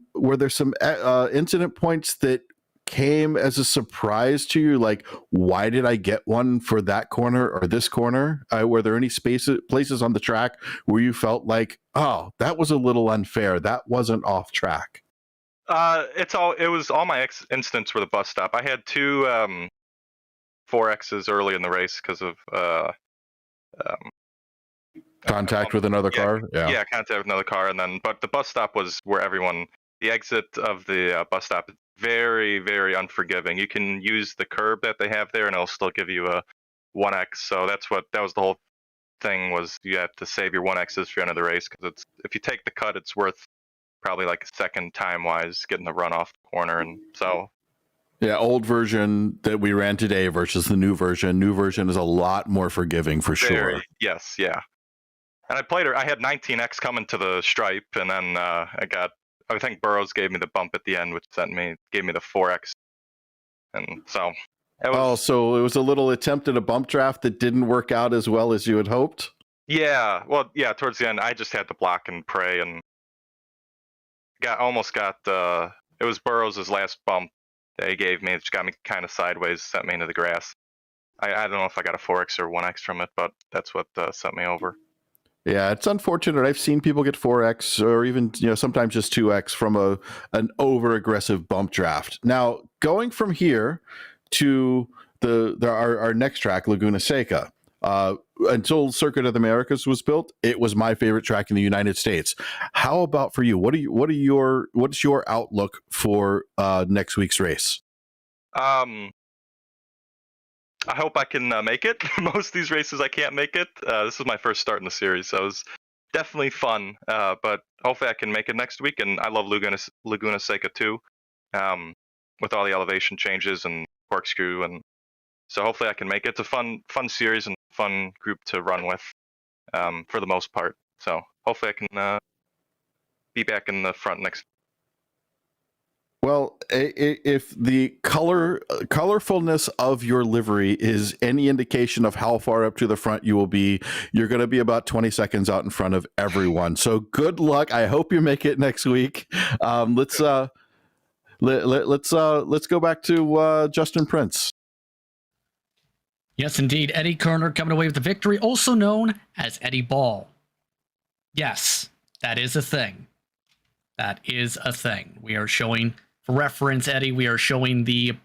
incident points that came as a surprise to you? Like, why did I get one for that corner or this corner? Were there any places on the track where you felt like, oh, that was a little unfair, that wasn't off track? It was all my incidents were the bus stop. I had 2 4Xs early in the race because of contact with another car. Yeah, contact with another car, and then but the bus stop was where everyone. The exit of the bus stop very, very unforgiving. You can use the curb that they have there, and it'll still give you a 1x. So that was the whole thing, was you have to save your 1x's for the end of the race, because if you take the cut, it's worth probably like a second time-wise getting the run off the corner, and so. Yeah, old version that we ran today versus the new version. New version is a lot more forgiving for sure. Yes, yeah. And I had 19x coming to the stripe, and then I think Burrows gave me the bump at the end, which gave me the 4x. And so. So it was a little attempt at a bump draft that didn't work out as well as you had hoped? Yeah, well, yeah, towards the end, I just had to block and pray, and it was Burrows' last bump that he gave me. It just got me kind of sideways, sent me into the grass. I don't know if I got a 4x or 1x from it, but that's what sent me over. Yeah, it's unfortunate. I've seen people get 4x or even sometimes just 2x from an over aggressive bump draft. Now, going from here to our next track, Laguna Seca. Until Circuit of the Americas was built, it was my favorite track in the United States. How about for you? What's your outlook for next week's race? I hope I can make it. Most of these races I can't make it. This is my first start in the series, so it was definitely fun. But hopefully I can make it next week. And I love Laguna Seca too, with all the elevation changes and corkscrew, and so hopefully I can make it. It's a fun series and fun group to run with, for the most part. So hopefully I can be back in the front next. Well, if the colorfulness of your livery is any indication of how far up to the front you will be, you're going to be about 20 seconds out in front of everyone. So good luck. I hope you make it next week. Let's go back to Justin Prince. Yes, indeed. Eddie Kerner coming away with the victory, also known as Eddie Ball. Yes, that is a thing. That is a thing. We are showing, for reference, Eddie, we are showing the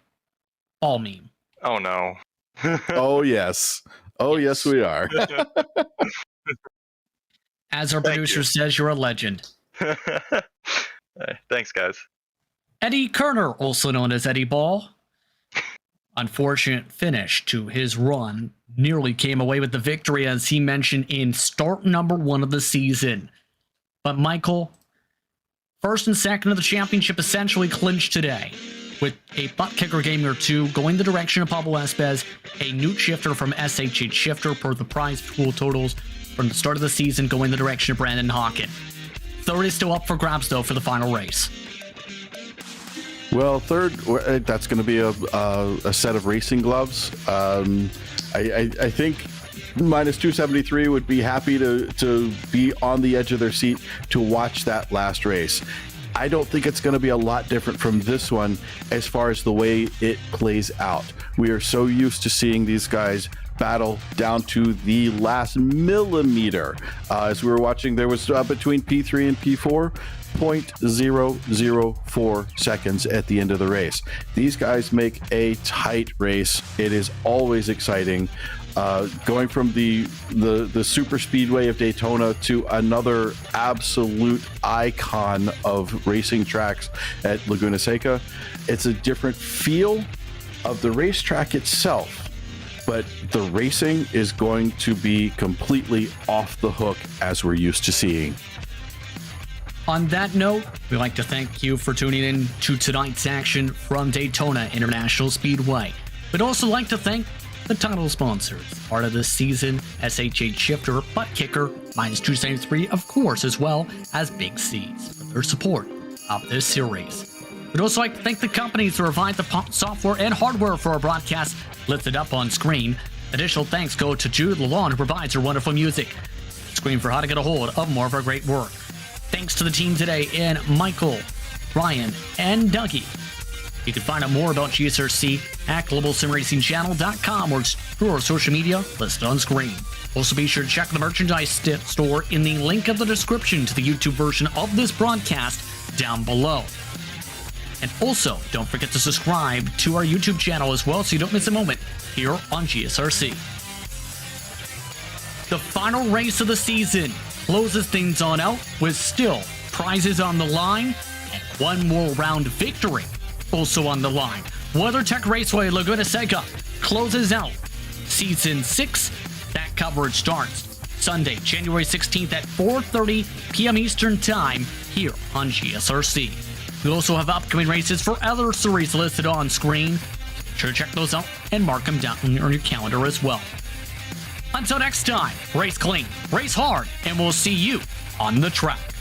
ball meme. Oh, no. Oh, yes. Oh, yes, we are. As our producer says, you're a legend. Thanks, guys. Eddie Kerner, also known as Eddie Ball. Unfortunate finish to his run. Nearly came away with the victory, as he mentioned, in start number 1 of the season. But Michael, first and second of the championship essentially clinched today, with a butt kicker game or two going the direction of Pablo Espez, a newt shifter from SHH Shifter per the prize pool totals from the start of the season going the direction of Brandon Hawken. Third is still up for grabs, though, for the final race. Well, third, that's going to be a set of racing gloves. I think minus 273 would be happy to be on the edge of their seat to watch that last race. I don't think it's going to be a lot different from this one as far as the way it plays out. We are so used to seeing these guys battle down to the last millimeter. As we were watching, there was between P3 and P4, 0.004 seconds at the end of the race. These guys make a tight race. It is always exciting. Going from the super speedway of Daytona to another absolute icon of racing tracks at Laguna Seca, it's a different feel of the racetrack itself, but the racing is going to be completely off the hook as we're used to seeing. On that note, we'd like to thank you for tuning in to tonight's action from Daytona International Speedway. We'd also like to thank the title sponsors, part of this season, SHH Shifter, Butt Kicker, minus 273, of course, as well as Big C's for their support of this series. We'd also like to thank the companies that provide the software and hardware for our broadcast listed up on screen. Additional thanks go to Jude Lalonde, who provides our wonderful music. Screen for how to get a hold of more of our great work. Thanks to the team today in Michael, Ryan, and Dougie. You can find out more about GSRC at globalsimracingchannel.com or through our social media listed on screen. Also be sure to check the merchandise store in the link of the description to the YouTube version of this broadcast down below. And also, don't forget to subscribe to our YouTube channel as well so you don't miss a moment here on GSRC. The final race of the season closes things on out with still prizes on the line and one more round victory also on the line. WeatherTech Raceway Laguna Seca closes out Season 6. That coverage starts Sunday, January 16th at 4:30 p.m. Eastern Time here on GSRC. We also have upcoming races for other series listed on screen. Sure to check those out and mark them down on your calendar as well. Until next time, race clean, race hard, and we'll see you on the track.